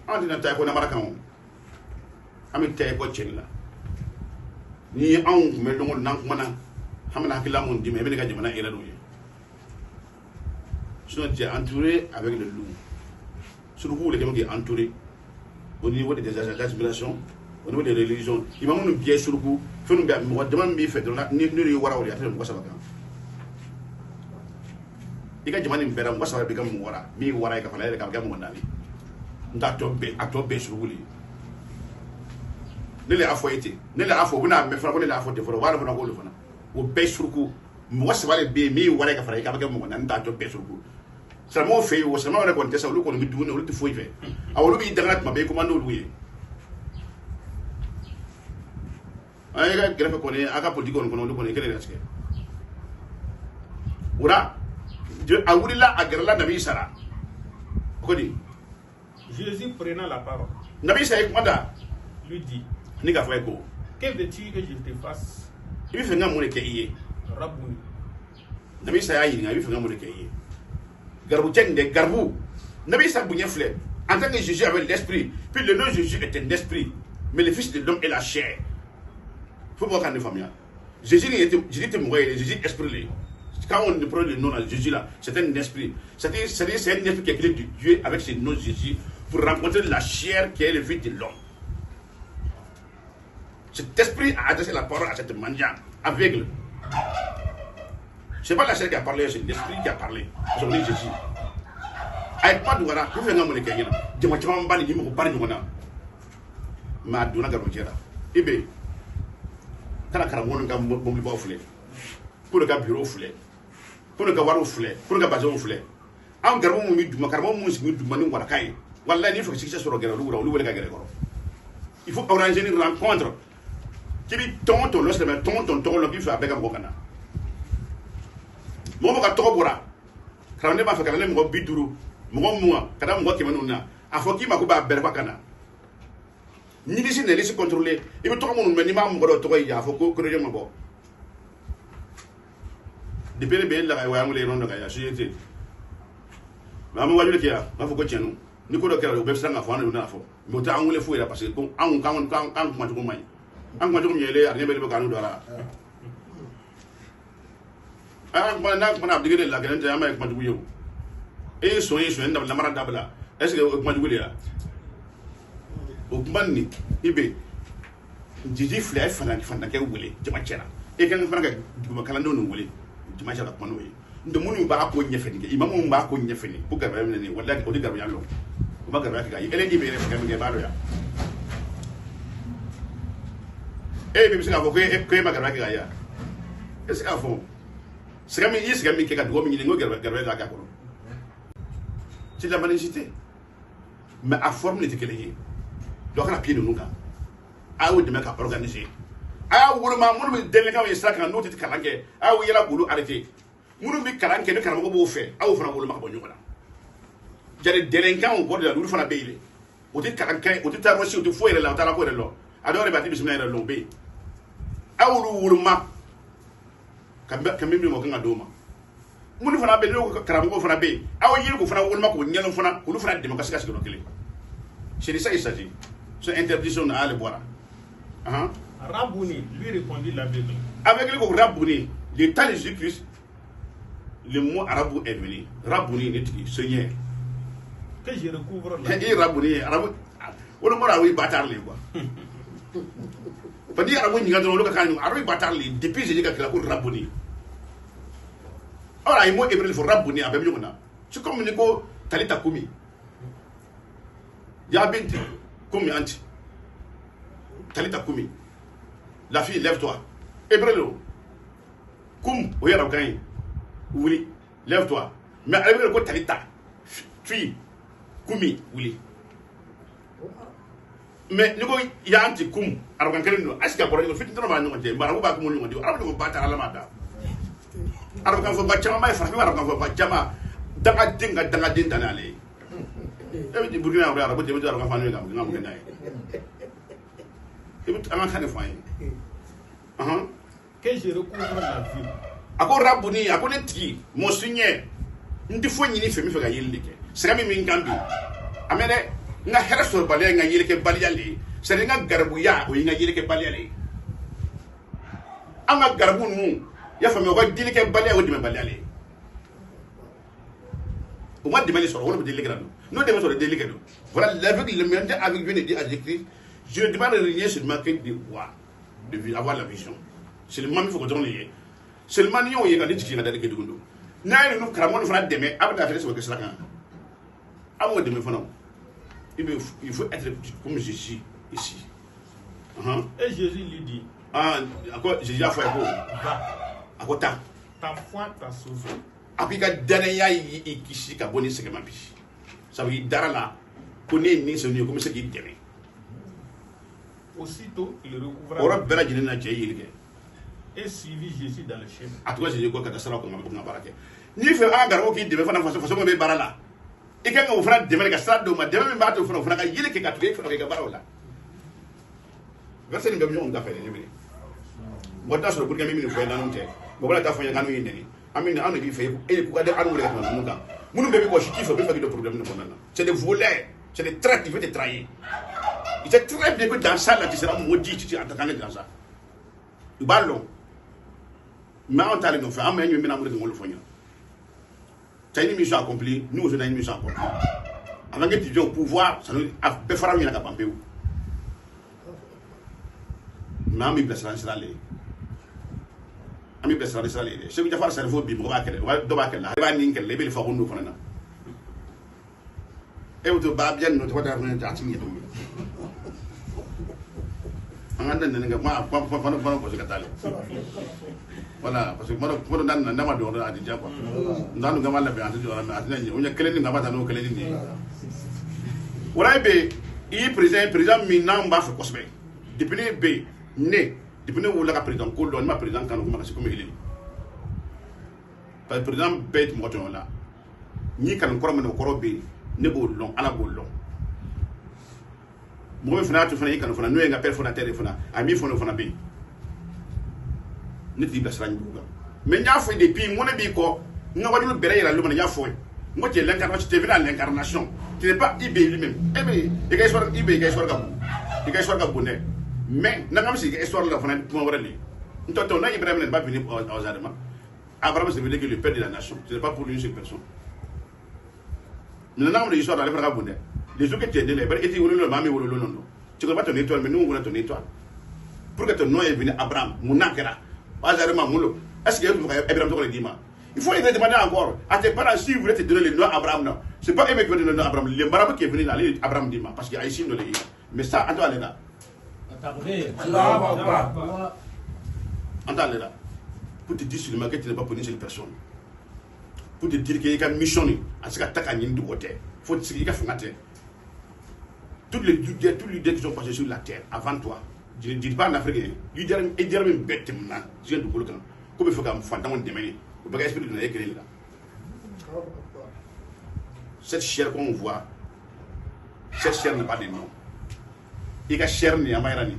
andi na tay ko na maraka on ami tay ko chenla ni an me dongol nan mana hamana kilamon dime be ga jamana era do sinon tu es entouré avec le loup surtout les gens qui sont entourés au niveau des aspirations au niveau des religions ils m'ont nous bien surtout fait nous bien moi demande mi fait donc ni wara wala ate ko sabaka iga jamana mbera mo sabaka be kam wara mi wara ka fala ka mo ndani ndato be suruli ne le afoyete ne le afo buna me fa ko ne le afo te fo wala fo ko le fana o be surku mo sabale be mi wara ka fala ka mo ndani ndato be surku seulement fait ou seulement on a compté ça, on a mis tout, on a tout fait. Alors on a mis derrière ma belle commande loué. Aïe, greffe connaît, à politique on connaît quel est le risque. Oura, Dieu a voulu là à Gerla Nabi Sara. Jésus prenant la parole. Nabi Sara Mada lui dit. Nika Foueko. Que veux-tu que je te fasse? Il fait un monde qui est. Rabouni. Nabi Sara il fait un monde qui est. Garbou de Garbou. Nabi Sa Bougné Flé. En tant que Jésus avait l'esprit, puis le nom de Jésus est un esprit, mais le Fils de l'homme est la chair. Il faut voir quand les familles. Jésus était mort, Jésus est esprit. Quand on prend le nom de Jésus là, c'est un esprit. C'est-à-dire c'est un esprit qui est créé de Dieu avec ce nom de Jésus pour rencontrer la chair qui est le Fils de l'homme. Cet esprit a adressé la parole à cette manière aveugle. Ce n'est pas la chair qui a parlé, c'est l'esprit qui a parlé. Ils ont dit Jésus. Avec pas de voilà, vous faites un monde qui est là. Je m'en vais pas dire, je m'en vais pas ma donna garojera. Ebe, kana karamon nga bombi ba ofule. Pour le bureau ofule. Pour le waro ofule. Pour le bazon ofule. Am garbo mo mi duma karamo mo mi duma ni wala kay. Wallahi ni fa ci sur gero lu wala ga gero. Il faut organiser une rencontre. Qui dit tonton, lorsque le tonton, le bif avec un bocana. Mo ka tobura karane ba fa karane mo biduru mo mo kada mo ke manuna afoki ma ko ba berba kana ni disi ne lisi contrôler e be to mo ni ma mo do to ya foko ko do mo bo de pele be la wa ngule ron ga ya siyete ma mo wajule kia ma foko chenu ni ko do kera be sanga fa na fo mo ta ngule fu ira parce que ko an kan ma to mai an ma to nyele arne be be kanu do ara mana abdigé la gën a am ak yow et soyez ndam la mara dabla est-ce que ma dugul ya o manni ibe jiji flay fana ke wulé jama cera e kan fana ga duguma kala non wulé jama cera ko no ndo munu ba ko ñefeni ke imamu ba ko ñefeni bu garba ne wallahi o di garba yallo ko ba garba ka yi ele di be re ka nge ba do ya e bi bisinga ko ko ma garba ka ya est-ce que afo c'est comme il y a qui a droit de garder c'est la malicité mais à forme de télégué donc la pied de nous ah oui de mec à organiser ah oui ma mon délégué il sera quand nous te calangue ah oui il a boulot arrêté mon bi calangue de caramo bo fait ah oui fana boulot ma bonyo là j'ai des délinquants au bord de la rue fana beile au te calangue au te tamosi au te fouiller là ta la ko là adore ba ti bismillah là lombe ah oui ma kambe mo kanga doma mun fana be no karamgo fana be aw yiri ko fana wolma ko nyalo fana ko fana démocratie ka signo kele c'est de ça il s'agit c'est interdiction à aller boire Rabouni lui répondit l'aveugle avec le Rabouni le temps de Jésus-Christ le mot arabe est venu Rabouni n'est seigneur que je recouvre la vie Rabouni arabe on mo rawi batar le quoi padi arabe ni ngado lo ka kan arabe batar le depuis j'ai ka ko Rabouni. Ora il mot hébreu il faut Rabouni avec yona c'est comme ni ko talita kumi ya binti kumi anti talita kumi la fille lève-toi hébreu kum o yara kan wuli lève-toi mais hébreu ko talita fille kumi wuli mais ni ko ya anti kum arabe kan no aska ko no fitin no ma no de bara ko ba ko no de arabe ko ba ta ala mata arabe kan fo ba chama mai fa arabe kan fo ba chama danga din tanale e bi burkina ko arabe de bi arabe kan fa no ngam ngam nay e bi ama kan fa yi que je recouvre la vie ako Rabouni ako ne tigi mo sunye ndi fo nyini fe mi fe ga yelle ke sera mi min gambi amene nga heraso bale nga yelle ke bali yale sera nga garbu ya o nga yelle ke bali yale anga garbu nu ya fa mi ko dile ke bali o dime bali yale o ma dime so wala dile grado no dime so dile grado voilà l'aveugle le monde avec Dieu ne dit à Jésus je ne demande rien seulement que de voir de avoir la vision c'est le même faut que donner seulement ni on y a des qui n'ont que dugundo na ni no kramon fana deme abda fere so que cela kan amo deme fana il faut être comme Jésus ici et Jésus lui dit encore Jésus a fait quoi va akota ta foi t'a sauvé apika dana ya yi kishi ka boni segema bi ça veut dire darala ko ne ni so ni comme ce qui deme aussitôt il recouvra ora bela jinena je yilge et suivit Jésus dans le chemin. A toi, j'ai quoi que ça ko ngam barake. Ni fe an garo ki de fana faso faso be barala. E ka ngam fana de ka sa do ma de me ba to fana ka yile ke ka tuye fana ka barola. Verset ni be mi on da fe ni mi. Wota so pour que mi ko na nte. Bo bala ta fanya nganu yinde ni. Amine anu bi fe e ku ka de anu le ka no ka. Munu be ko shiki fo be fa de problème no na. C'est des voleurs, c'est des traîtres qui veulent te trahir. Il sait très bien que dans ça là tu seras maudit tu attaquant dans ça. Tu ballon. Mais on t'a dit qu'on fait un meilleur ménage de le faire. Tu as une mission accomplie, nous on a une mission accomplie. Avant que tu viennes au pouvoir, ça nous a fait faire un peu de temps. Mais on me blesse dans ça. On me blesse dans ça. Ce que tu as fait, c'est le faux bim. On va là. On va ninker. Les belles fois on nous fait là. Et on te bat bien. Nous te voit arriver à Tigny. On a donné un moi pour se caler. Voilà, parce que moi, je n'ai pas de à dire quoi. Nous avons la on a créé une navette à nos collègues. Voilà, il président Minam Baf Cosme. Depuis B, né, depuis nous, la président Colon, ma président quand on comme il est. Parce que président Bête Moton là, ni quand on croit mon corps B, ne beau long, à la boule long. Moi, je fais un quand on fait un nouvel appel fondateur et fona, ami fona B. Ne ti blasra nduga mais nya fo depuis mon bi ko nga wadi lu bere la lu man ya fo mo ti l'incarnation tu es venu à l'incarnation tu n'es pas ibé lui-même eh ben il gay soir ibé gay soir ga bonne mais na ngam si gay soir la fana mo wara li ntoto na Ibrahim n'est pas venu aux Adama Abraham c'est venu que le père de la nation ce n'est pas pour une seule personne mais na ngam l'histoire la fana bonne les jours que tu es donné et tu wolo le mami wolo le non tu connais pas ton étoile mais nous on a ton étoile pour que ton nom est venu Abraham munakera est-ce que Abraham te le dit? Il faut les demander encore à tes parents si vous voulez te donner le nom Abraham. Non, c'est pas eux qui veulent donner le nom Abraham. Le marabout qui est venu aller Abraham dit parce qu'il y a ici dans les. Mais ça, Antoine est là. Antoine est là. Pour te dire seulement que tu n'es pas pour une seule personne. Pour te dire qu'il y a une mission, à ce qu'attaque à Nindou côté. Faut que tu fasses tous les leaders qui sont passés sur la terre avant toi. Je ne dis pas en Afrique, il dit même bête maintenant, je viens de vous le dire. Comme il faut qu'un fantôme de mener, vous pouvez expliquer de l'écrire là. Cette chair qu'on voit, cette chair n'a pas de nom. Il y a chair ni Amairani.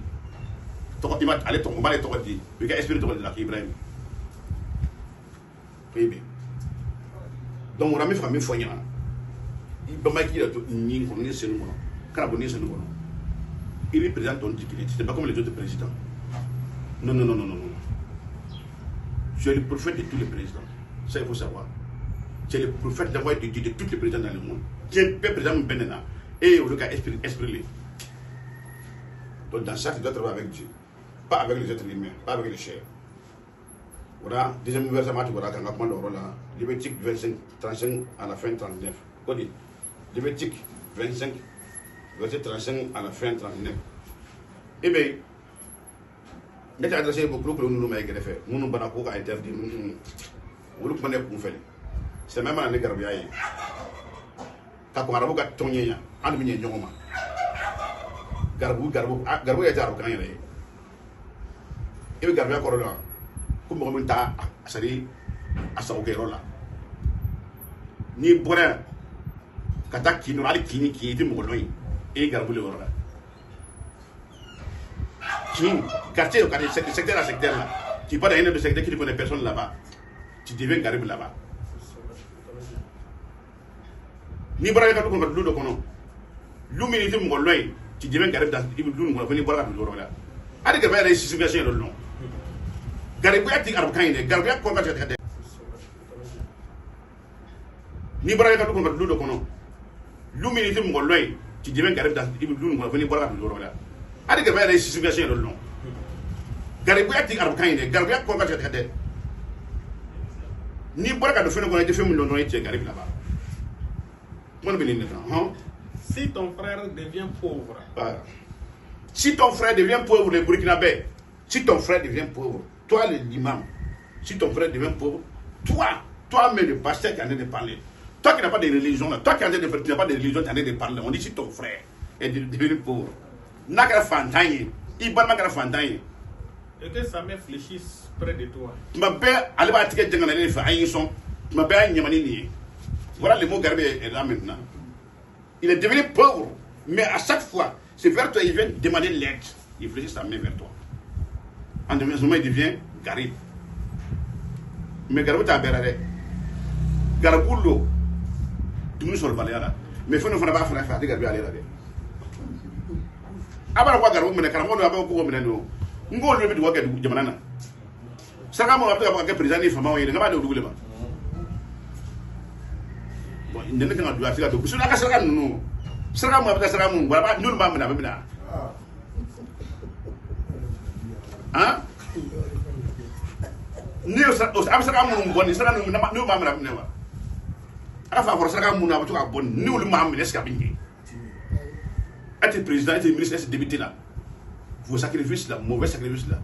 Il va aller tomber, il va expliquer de la Ibrahim. Oui, bien. donc on a mis famille foyana il ba maki la to ni ko ni senu ko kana bo ni senu ko il est président ton dit c'est pas comme les autres présidents non je suis le prophète de tous les présidents ça il faut savoir c'est le prophète d'avoir été de tous les présidents dans le monde qui est président benena et au cas esprit donc dans ça tu dois travailler avec Dieu pas avec les êtres humains pas avec les chairs. Voilà, deuxième versement, tu vois, quand on a parlé là, Lévitique 25, 35 à la fin 39. Quoi dit Lévitique 25, verset 35 à la fin 39. Eh bien, je t'ai adressé beaucoup de nous avons fait. Nous n'avons pas interdit. Nous n'avons pas fait. C'est même un négarbia. Quand on a regardé Tony, on a mis un jongoma. Garbu est à Rocagne. Et le garbia corona. Comme on ta sari asaukerola ni bora kata kino ali kini ki di mogoloi e garbule ora kin quartier au quartier secteur à secteur là tu pas dans un de secteur qui ne connaît personne là-bas tu deviens garib là-bas ni bora ka ko do kono lumini di mogoloi tu deviens garib dans ibu dun mo ni bora ka do ora ade ke ba la situation le long Garibia ti arab kayne Garibia ko ngata kade ni bara ka ko ngata do kono lumini tim ngol loy ci dimen garib da ibu dun mo fini bara do rola adi ga bayre situation do non Garibia ti arab kayne Garibia ko ngata kade ni bara ka do fini ko na defem lo no ci garib la ba mon bini ne hein si ton frère devient pauvre si ton frère devient pauvre le burkinabé si ton frère devient pauvre toi l'imam, si ton frère devient pauvre, toi mais le pasteur qui est en train de parler, toi qui n'as pas de religion, toi qui n'as pas de religion, qui est en train de parler, on dit si ton frère est devenu pauvre, n'a qu'à fantagne, il va n'a qu'à fantagne. Et que sa mère fléchisse près de toi. Ma père, allez va tirer dans les failles, ma père n'y a pas ni. Voilà le mot Garbé est là maintenant. Il est devenu pauvre, mais à chaque fois, c'est vers toi, il vient demander l'aide, il fléchit sa main vers toi. En demain, il devient Garib. Mais Garib est beraré. Gariboulo, tout nous sur le balai là. Mais il faut ne pas faire des Garib à l'air. Après, quoi, Garib, mais Garib, on va pas beaucoup mener nous. On va le mettre au Garib de Manana. Ça va m'appeler à président des femmes, il n'y a pas de double. Bon, il n'y a pas de double. C'est la casse à nous. Ça va m'appeler à nous. Voilà, nous ne va pas mener. Hein? Ni absaka mun bonni sara no ma mera newa ala fa for sara mun abatu ka bonni ni ul ma amene ska bingi ati président ati ministre ati député là vos sacrifices là mauvais sacrifices là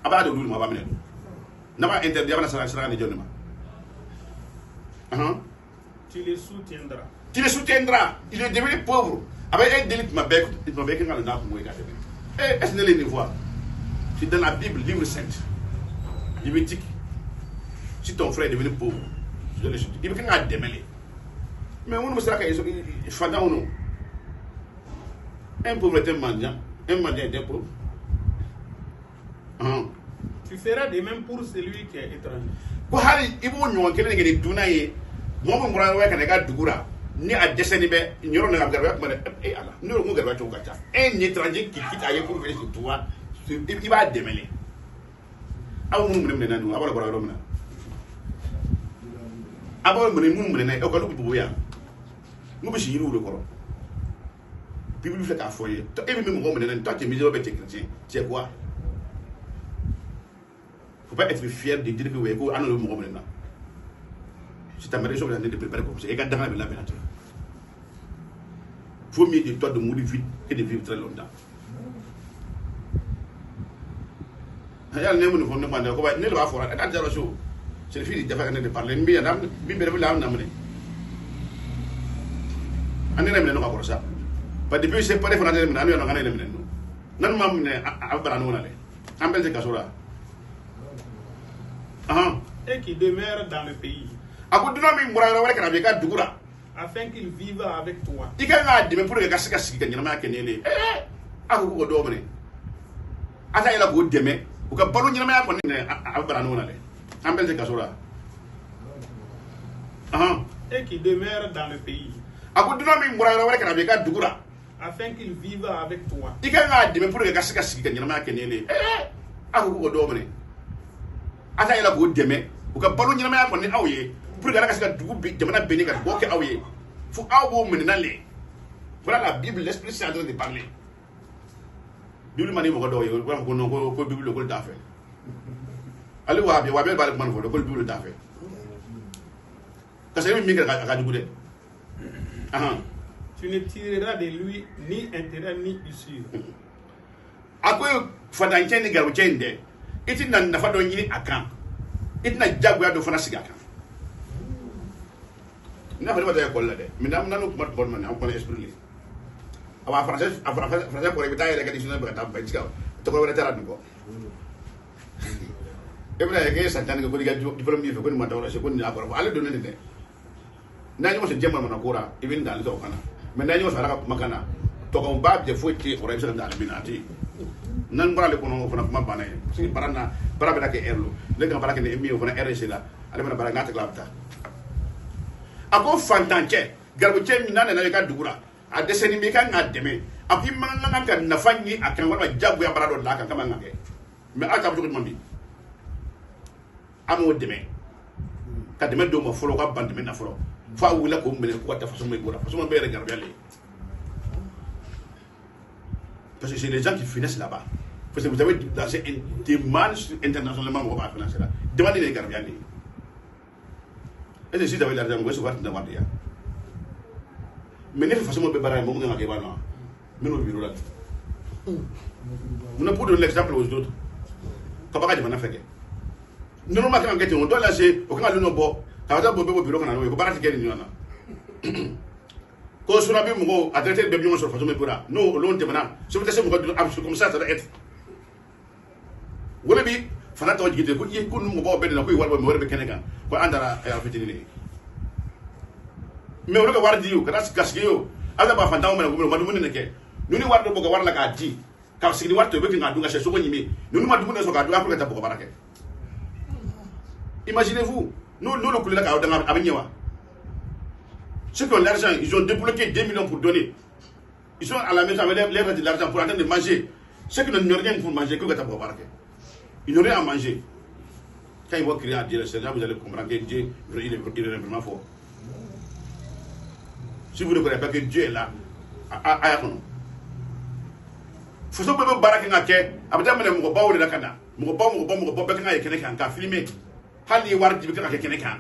aba do dul ma ba mene na ba interdit aba sara ni jonnema tu les soutiendras il est devenu pauvre avec un délit ma bec il m'a bec ngala na ko moy ka tebe est-ce que les voir c'est dans la Bible, livre 7, Lévitique. Si ton frère est devenu pauvre, je le dis. Il veut qu'il démêler. Mais on ne sait pas qu'il est fadant ou non. Un pauvre est un mendiant est un pauvre. Tu feras de même pour celui qui est étranger. Quoi, il faut nous que les Dunaï, moi, mon grand frère, quand il a Dugura, ni à descendre, il y a un garde, et Allah, nous avons un garde. Un étranger qui quitte ailleurs pour venir sur toi. Il va démêler. Aw mun mun mena nu abara gora romna abo mun mena e ko lu bu ya nu bi shi yiru le koro bible fait ka foyer to e mi mo mena tant que misé ba chrétien c'est quoi faut pas être fier de dire que ouais ko anu mo mena si ta mère sobre de préparer comme ça et quand dans la vérité faut mieux de toi de mourir vite que de vivre très longtemps. Yal ne mun fonni mande ko ba ne ba fora da jaro so c'est fini de faire de parler mbi adam bi be la na mune anene mene no ko sa pa depuis c'est pas de français mene anu no ngane mene no nan mam ne abara no na le ambel de kasura et qui demeure dans le pays ako dino mi mura wala kana be ka dugura afin qu'il vive avec toi ika nga de me pour que kasika sika nyama kenele ako ko do mene ata ila go deme ou que ballon n'y a pas de abara non allé ambel de kasura et qui demeure dans le pays, Ako duna mi mura yɔrɔ wɛrɛ kana bi ka dugura. afin qu'il vive avec toi. I ka ŋa dɛmɛ pour que ka se ka sigi ka ɲɛnamaya kɛ ne. Ako k'u ka dɔw minɛ. A ta yɛlɛ k'o dɛmɛ u ka balo ɲɛnamaya kɔni ni aw ye pour que ala ka se ka dugu jamana benni ka dugawu kɛ aw ye. Fo aw b'o minɛna le. Voilà la Bible, l'Esprit Saint est en train de parler. Bible mani mɔgɔ dɔw ye u b'a fɔ ko non ko Bible ko t'a fɛ. Ale wa bɛ b'ale kuma fɔ ko Bible t'a fɛ. Parce que min kɛ a ka jugu dɛ. Tu ne tireras de lui ni intérêt ni usure. Ako fadancɛ ni garibicɛ in dɛ i tɛna nafa dɔ ɲini a kan i tɛna jagoya dɔ fana sigi a kan. N'a fɔ ne ma taa école la dɛ mais n'an kuma tuma min na an kɔnɔ esprit le. A français kɔrɔ i bɛ taa yɛrɛ kɛ dictionnaire bɛ ka taa ba ci ka tɔgɔ wɛrɛ t'a la dun kɔ. E bɛna ye k'e san 10 kɛ ko n'i ka diplôme b'i fɛ ko nin ma taa ko nin a kɔrɔ ale donna nin dɛ. N'a ɲɔgɔn sɔrɔ jɛman mana ko ra i bɛ nin dali tɔgɔ kana mais n'a ɲɔgɔn sɔrɔ ala ka kumakan na tɔgɔ ba bɛ foyi tɛ o i bɛ se ka dali min na a tɛ yen. N'an bɔra ale kɔnɔ o fana kuma banna ye parce que baara bɛ na kɛ heure lo ne ka baara kɛ ni min ye o fana heure la ale fana baara n'a tɛ kila a bɛ taa. A ko fantancɛ garibicɛ min n'a nana i ka dugu la a dɛsɛlen bɛ i kan k'a dɛmɛ a ko i man kan ka nafa ɲini a kan walima jagoya baara dɔ la a kan kama ka kɛ mais a ka cogo ɲuman bi an m'o dɛmɛ ka dɛmɛ d'o ma fɔlɔ ka ban dɛmɛ na fɔlɔ fo a wulila k'o minɛ ko ka taa faso min ko la faso min bɛ yɛrɛ garibuya le parce que c'est les gens qui finissent là-bas parce que vous avez lancé des demandes internationalement mɔgɔ b'a financer la demande de garibuya le est-ce que si vous avez l'argent vous pouvez se voir d'avoir déjà mais ne fɛ faso min bɛ baara ye mɔgɔ min kan ka kɛ i b'a dɔn minnu bɛ bureau la mun na pour donner l'exemple aux autres kaba ka jamana fɛ kɛ normalement kan ka kɛ ten o dɔ la se o kan ka lɔnà bɔ ka taa bɔ bɛɛ bɔ bureau kana n'o ye ko baara tɛ kɛ nin ɲɔgɔn na ko suna bɛ mɔgɔw a directeur bɛɛ bɛ ɲɔgɔn sɔrɔ faso min bɔra n'o olu tɛmɛna so bɛ taa se mɔgɔ dun comme ça ça doit être wala bi fana tɔgɔ jigi ten ko i ko ni mɔgɔw bɛ nin na ko i wari bɔ mɛ wɛrɛ bɛ kɛnɛ kan ko an taara fitinin de ye mais olu ka wari di o ka taa sigi o ala b'a fantanw minɛ ko ma dumuni de kɛ ninnu wari dɔ bɔ ka wari la k'a di ka sigi ni wari to i bɛ k'a dun ka sɛ sogo ɲimi ninnu ma dumuni sɔrɔ k'a dun a ka taa bɔgɔ baara kɛ imaginez-vous n'olu kulela k'aw danga a bɛ ɲɛ wa ceux qui ont l'argent ils ont débloqué 2 millions pour donner ils sont à la maison avec les restes de l'argent pour en train de manger ceux qui n'ont rien pour manger que ka taa bɔgɔ baara kɛ ils n'ont rien à manger quand ils vont crier à Dieu le Seigneur vous allez comprendre que Dieu il est vraiment fort. Si vous ne connaissez pas que Dieu est là, à Yakono. Faut que vous barrez un quai, après ça, vous ne pouvez pas vous faire. Vous ne pouvez pas vous faire filmer. Hali war di bika kene kan.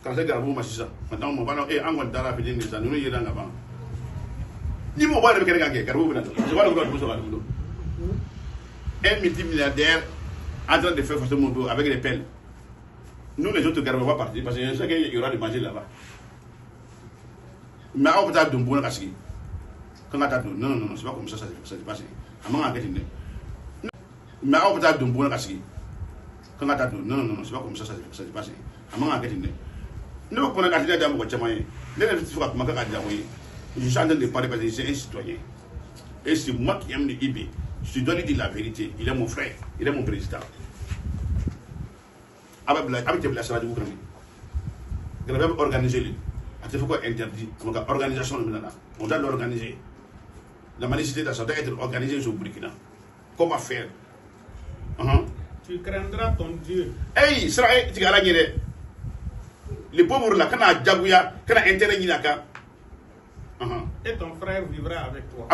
Quand c'est garbu ma sisa. Maintenant mo bana an gon dara fi ni sa nunu yeda nga ba. Ni mo bana bika kene kan garbu bina. Je vois le gars so garbu. Un multimilliardaire en train de faire forcément mon avec les pelles. Nous les autres garbu va partir parce que je sais qu'il y aura de manger là-bas. Mais on peut être d'un bon casque. Quand on a non, c'est pas comme ça s'est passé. À mon avis, mais on peut être d'un bon casque. Quand on a non, c'est pas comme ça s'est passé. À mon avis, nous on a gardé dans mon chemin. Les fois que je je suis en train de parler parce que c'est un citoyen. Et c'est moi qui aime le IB. Je te donne la vérité. Il est mon frère, il est mon président. Avec la salle de Ukraine. Il a organisé. Il faut quoi interdit. Donc l'organisation, on doit l'organiser. La malicité doit être organisée au Burkina. Comment faire? Tu craindras ton Dieu. Hey, ça va, tu vas gagner. Les pauvres là, quand on a Djabouya, quand on a intérêt, et ton frère vivra avec toi.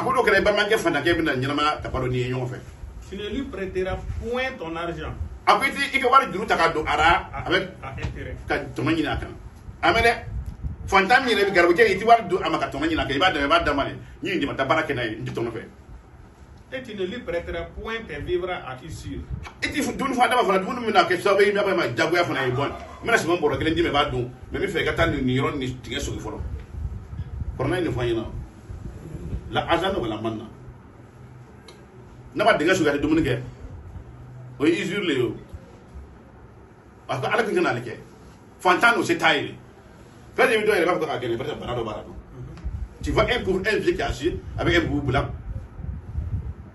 Tu ne lui prêteras point ton argent. Avec intérêt. Fantam yɛrɛ garibukɛ i ti wari don a ma ka tɔnɔ ɲini a kan i b'a dɛmɛ i b'a d'a ma de ɲini de ma taa baara kɛ n'a ye n ti tɔnɔ fɛ. Et tu ne lui prêteras point tes vivres à usure. I ti dumuni fana dama fana dumuni min na kɛ sababu ye i b'a ma jagoya fana ye bɔn n bɛna siman bɔrɔ kelen d'i ma i b'a dun mɛ n bɛ fɛ i ka taa nin yɔrɔ nin tigɛ sogi fɔlɔ kɔrɔna ye nin fɔ an ɲɛna la argent ne wala man na n'a ma dingɛ sogi a tɛ dumuni kɛ o ye usure le ye o parce que ala tun kana ale kɛ fantan n'o se t'a ye. Tu vois un pauvre, un vieux qui est assis avec un bout blanc.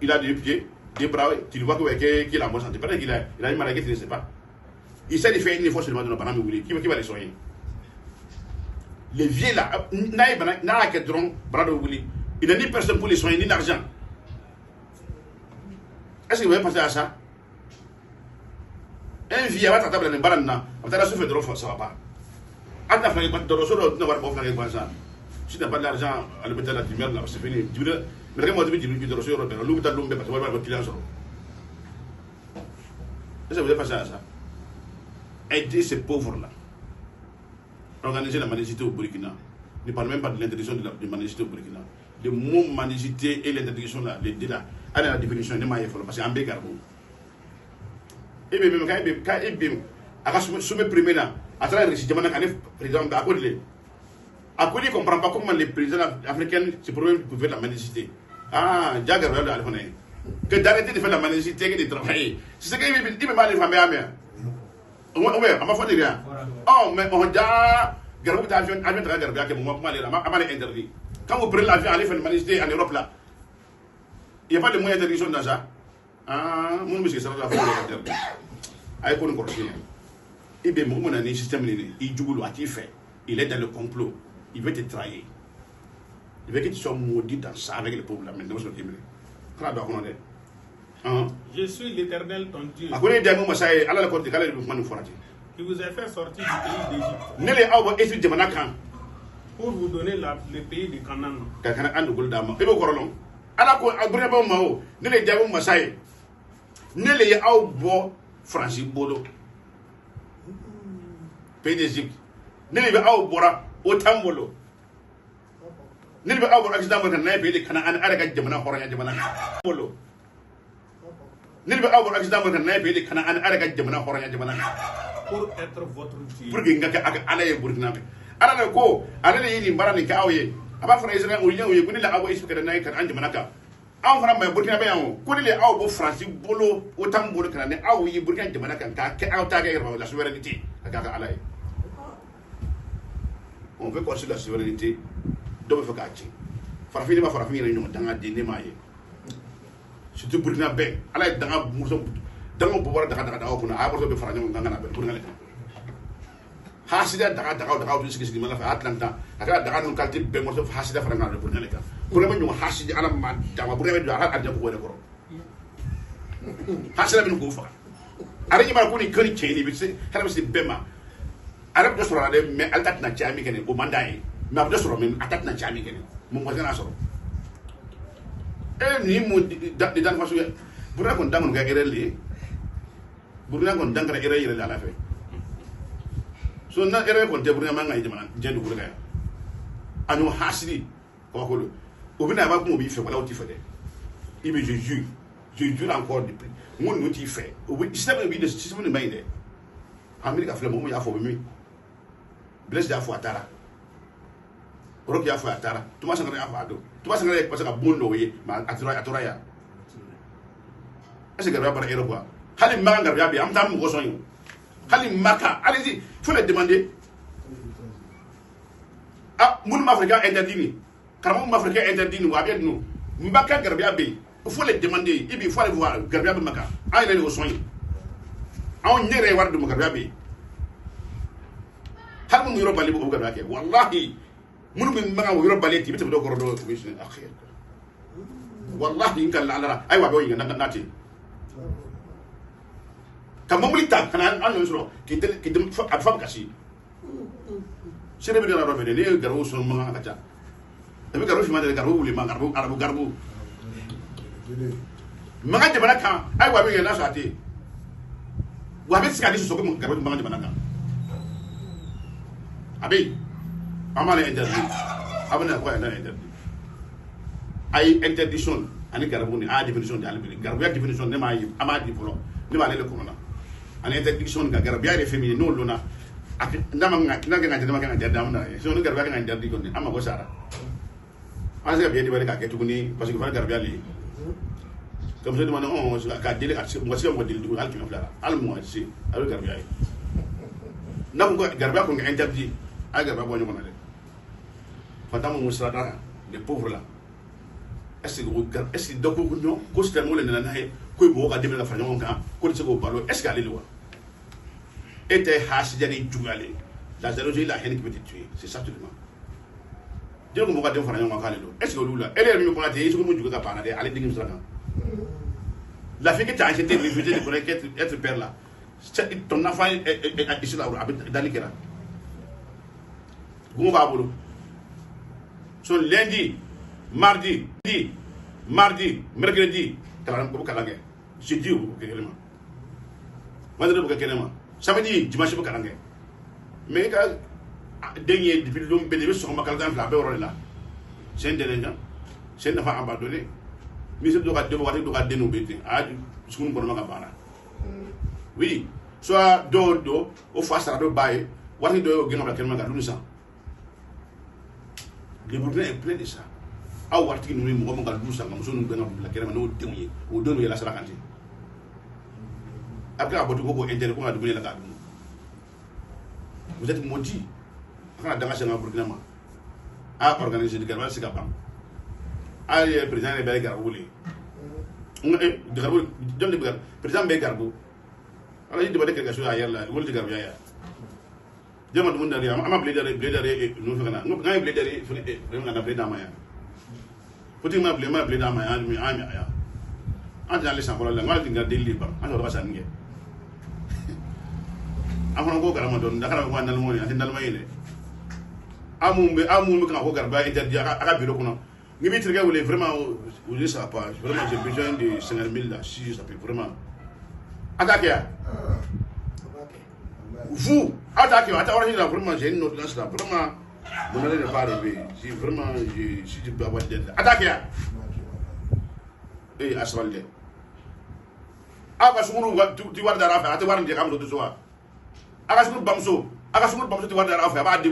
Il a des pieds, des bras, tu le vois qu'il a en bonne santé. Peut-être qu'il a une maladie qu'il ne sait pas. Il sait de faire une fois seulement de nos parents, qui va les soigner. Les vieux là, n'a que dron, il n'a ni personne pour les soigner, ni d'argent. Est-ce que vous avez pensé à ça? Un vieux à table de banana, on t'a souffert de l'offre, ça va pas. À ta fin, de l'eau, ne va pas faire comme ça. Si tu n'as pas d'argent à l'hôpital, la timide, là, c'est fini. Mais regarde-moi, tu me dis de l'eau, l'hôpital, l'homme, parce que tu vas avoir client. Est-ce que vous avez pensé à ça? Aider ces pauvres-là. Organiser la mendicité au Burkina. Ne parle même pas de l'interdiction de la mendicité au Burkina. Le mot mendicité et l'interdiction là, les deux là, à la définition, ne m'a pas parce que c'est un bégarbo. Et bien, quand il bien, à la soumet primé là, à travers le système, le président d'Akodile. Akodile ne comprend pas comment les présidents africains se problème pour faire la mendicité. Ah, Jagger, que d'arrêter de faire la mendicité et de travailler. C'est ce qu'il me m'a dit, famille. Oui, on m'a fait dire. Oh, mais on a Garou d'avion, avion de Garbia, qui m'a interdit. Quand vous prenez l'avion, allez faire une mendicité en Europe là. Il n'y a pas de moyen d'interdiction dans ça. Ah, mon monsieur, ça va faire l'interdit. Aïe, pour nous corriger. Eh bien, mon ami, système, il joue le fait. Il est dans le complot. Il veut te trahir. Il veut que tu sois maudit dans ça avec les pauvres là. Maintenant, je vais Je suis l'Éternel ton Dieu. Qui vous a fait sortir du pays d'Égypte. Pour vous donner le pays de Canaan. Pays d'Égypte. Pour être votre Dieu. Pour que allez Burkina. Alors ko allez ni barani ka awye aba fra Israël o yen o kunila awo isu kada nay kan anje manaka an fara mai Burkina be yawo kunile awo bo France bolo o tam bolo kana ne awo yi Burkina de manaka ka ke aw ta ga la souveraineté ka allez. On veut construire la souveraineté do be faka ci farafini ma farafini ni danga de ne maye surtout Burkina be ala danga muso danga bo wara daga kuna a bo be fara ni ngana be Burkina le hasida daga du sigi mala fa Atlanta aka daga no kalti be mo hasida fara ngana Burkina le ka Burkina ñu hasidi ala ma dama Burkina do ala adja ko wala ko hasida bin ko fa ara ni ma ko ni kani cheni bi se hala bi bema arab do sura de mais altat na chami kene o manday mais do sura mais atat na chami kene mo mo gana soro ni mo dan fasu Burkina ko dangon ga ereli Burkina ko dangara ereli ala fe so na ereli ko te Burkina manga ijama jendu Burkina anu hasidi ko ko o bina ba ko bi fe wala o ti fe de ibi je jure encore de plus mon no ti fe o bi système bi de système ni bayde America fle mo ya fo bi mi Blaise ya fo atara Rock ya fo atara tuma sangare ya fo ado tuma sangare ko sanga bondo ye ma atura ya est-ce que garba para Europe hali manga garba bi am tam ko sonyo hali maka allez-y faut le demander ah mun ma africain interdit ni karamo ma africain interdit ni wa bien nous mbaka garba bi faut le demander ibi faut aller voir garba bi maka ay le sonyo on ñere war dum garba bi hal mun yoro bali bu garba ke wallahi mun min ma yoro bali ti bitu do ko do mission akhir wallahi in kan la ala ay wa do yin na nati kam mumli ta kana an no suro ki dum afam kasi sere bi na do be ne garu so ma ka ta e bi garu fi ma de garu wuli ma garu arabu garbu ma ga de bana kan ay wa bi na so ati wa be ska di so ko mo garu ma de bana kan abi amana interdit abana ko na interdit ay interdiction ani garbu ni a definition de albi garbu ya definition ne ma yi ama di polo ni ba le ko na ani interdiction ga garbu ya féminin no lona ak ndama nga ndama nga jadda amna so no garbu ya nga interdit ko ni ama ko sara asa bi di ba ka ketu ni parce que fa garbu ya li comme je demande on ka délai ka mo si mo délai du al kina flara al mo si al garbu ya na ko garbu ya ko nga interdit ay garbu bo ñu ko na le fatamu musrata les pauvres là est-ce que doko ko ñoo ko système mo le na na ko bo ka demel la farño kan ko ci ko balo est-ce que ali wa était hasijani jugale La jalousie, la haine qui peut te tuer. C'est ça tout le monde. Dieu vous m'a dit est-ce que là, elle est venue pour la télé, est-ce que vous jouez à parler, allez dire ça. La fille qui t'a acheté le refusé de connaître être père là. Ton enfant est ici là, dans l'Ikera. Vous va boulot. Son lundi, mardi, mercredi, jeudi ou quelque chose. Vendredi ou quelque chose. Samedi, dimanche ou quelque chose. Mais quand dernier depuis l'homme bénéfice sur ma calendrier la paix là, c'est un délinquant, c'est un enfant abandonné. Mais c'est de devoir dénouer. Ah, ce qu'on ne peut pas. Oui, soit do au face à la bail, ou à l'idée de gagner la calme à l'unisson. Le Burkina est plein de ça. Ah, ou à l'idée de nous mouvons à l'unisson, nous gagnons la calme au dernier, au donner la salle. Après, à votre groupe intérieur, on a donné la carte. Vous êtes maudits. Quand on a dans la Burkina, à organiser des carnavals, c'est capable. Ah, le président est bien garboulé. Le président est garboulé. Alors, il demandait quelque chose ailleurs là, il voulait garder ailleurs. Je me demande d'ailleurs, je m'appelle d'ailleurs, nous faisons un appelé d'ailleurs, on a appelé Damaya. Faut-il m'appeler Damaya, mais Amaya. En disant les symboles là, moi je regarde des livres, en disant ça n'y est. Avant qu'on garde mon d'accord avec moi dans le monde, dans le monde. Amoumbe quand on regarde, interdit à bureau qu'on a. Mais vite regarde, vous voulez vraiment, vous dites ça pas, vraiment j'ai besoin de 50 000 là, si ça peut vraiment. Attaquez. Vous, attaquez, attaquez, vraiment, j'ai une note là, vraiment, mon année n'est pas arrivée. Si vraiment, si tu peux avoir des dettes, attaquez. Et à ce moment-là. Ah, parce que tu vois dans l'affaire, tu vois dans les caméras de soir. Ah, parce que Bamso, tu vois dans l'affaire, va dire,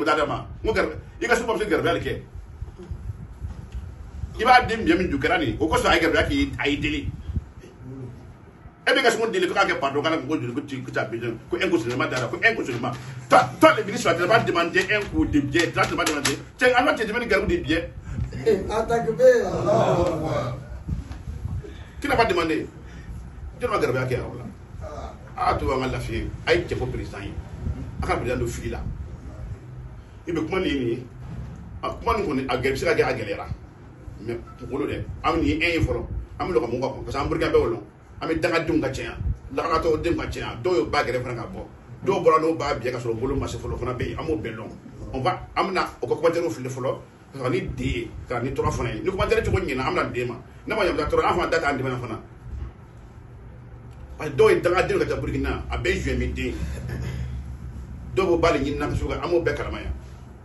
il va se passer garder le il va dire bien du crâne, au cas où il y a qui a été. Et bien, quand on dit que pardon, quand on dit que tu as besoin, qu'un coup seulement, qu'un coup seulement. Toi, le ministre, tu vas demander un coup de biais, tu vas demander. Tiens, alors tu demandes un coup de biais. Attaque B. Qui n'a pas demandé? Tu vas garder à qui? Ah, tu vas mal la fille. Aïe, tu es pour président. Ah, président de fille là. Il veut comment l'aimer? Comment on est à guerre, c'est la guerre à galère. Mais pour le amener un effort, amener le monde, parce qu'on regarde au ami daga dum ka tiɲɛ daga tɔ den ka tiɲɛ dɔw ye ba gɛrɛ fana ka bɔ dɔw bɔra n'o b'a biɛ ka sɔrɔ bolo ma se fɔlɔ fana bɛ yen an b'o bɛɛ dɔn on va an bɛna o ka commentaire fili fɔlɔ ka ni den ye ka ni tɔrɔ fana ye ni commentaire cogo ɲɛna an bɛna den ma ne ma yamaruya tɔrɔ an fana da t'an dɛmɛ fana parce que dɔw ye daga den ka taa Burkina a bɛɛ joué min den dɔw b'o b'ale ɲini na ka sɔrɔ an b'o bɛɛ kalama yan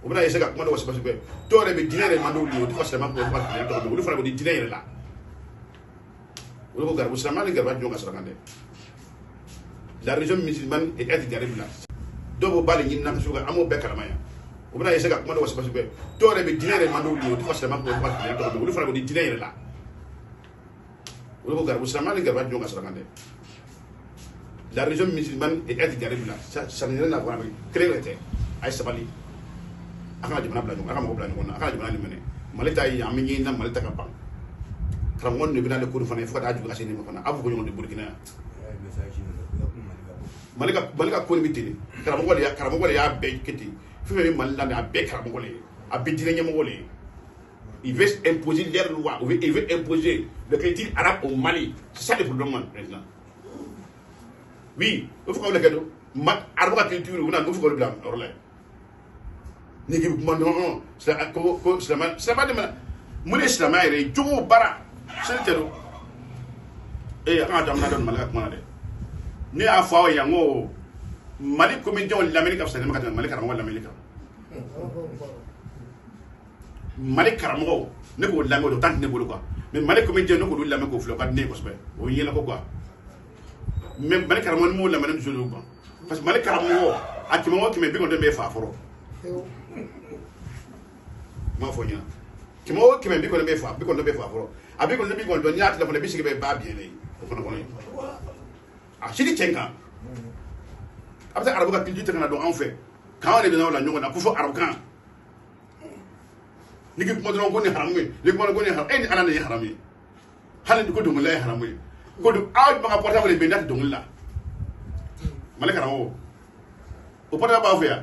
o bɛna essayer ka kuma dɔw sɛbɛn sɛbɛn dɔw yɛrɛ bɛ diinɛ yɛrɛ man d'olu ye o tɛ ka silamɛ ko ka silamɛ tɔgɔ olu fana bɛ di diinɛ yɛrɛ la. La région musulmane est garée là. Donc, on les gens qui sont amour Becalamaya. On va essayer de comment on se passe. Toi, on avait dîner et mandou, tu vois, c'est ma pour le faire des dîners là. La région musulmane est garée là. Ça n'a rien à voir avec créer à Sabali. Après, je vais vous Maleta yi amini na maleta kapang. Karamon ne bina le cour fana fo da ju gasini ma fana abu ko yon de Burkina. Malika ko ni bitini. Karamon ya be kiti. Fi me malanda ya be karamon le. Abidine nyamo le. Il veut imposer leur loi, il veut imposer le crédit arabe au Mali. C'est ça le problème président. Oui, il faut qu'on le cadeau. Arabe culture on a nous faut le blanc orlé. Ni ki kuma non c'est ko Sulaiman mu ne Sulaiman yɛrɛ jogo bara c'est tɛ do a kan ka jamana dɔ Mali ka kuma na dɛ ne y'a fɔ aw ye yan ko Mali comédiens lamɛnni ka fisa ne ma ka tɛmɛ Mali karamɔgɔ lamɛnni kan Mali karamɔgɔ ne k'o lamɛn o de o tan tɛ ne bolo quoi mais Mali comédiens ne k'olu lamɛn k'o filɛ o ka di ne ye kosɛbɛ o ye yɛlɛ ko quoi mais Mali karamɔgɔ ni m'o lamɛn ne dusu de quoi parce que Mali karamɔgɔ a kɛmɛ o kɛmɛ bi kɔnɔntɔn bɛ fa fɔlɔ. Ma fo nya kimo kime bi ko be fa foro abi ko bi ko do nya telefone bi sigi be ba bien lay ko kono kono a sidi tenga abta arabu ka tilji tenga do en fait quand on est dans la nyongo na ko fo arabu kan ni ki ko do ko ni haramwe ni ko ko ni haram en ala ni harami halin ko do ngulay haramwe ko do aw ba ka portable be ndat do ngulla malaka rawo o portable ba fo ya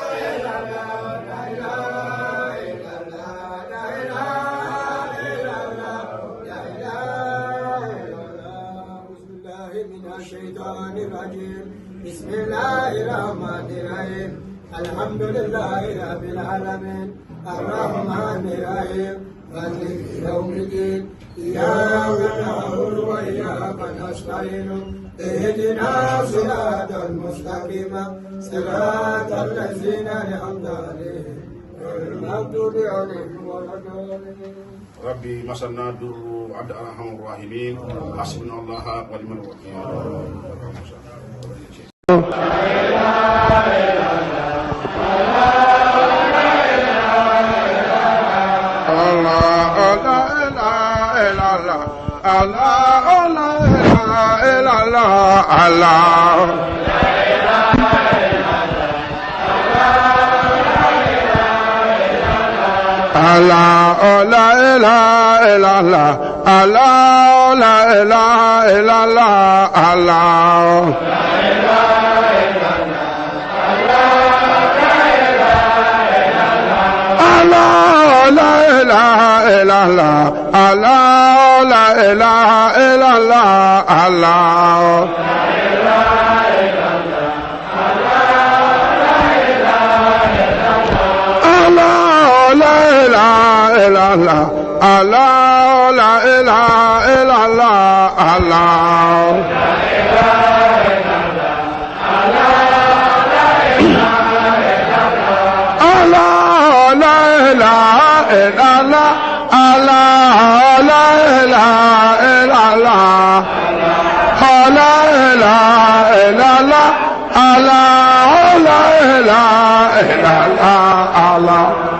بسم الله الرحمن الرحيم الحمد لله رب العالمين الرحمن الرحيم مالك يوم الدين إياك نعبد وإياك نستعين اهدنا صراط المستقيم صراط الذين أنعمت عليهم غير المغضوب عليهم ولا الضالين. ربي مسنا الدر عبد الرحمن الراحمين حسبنا الله ونعم الوكيل. Allah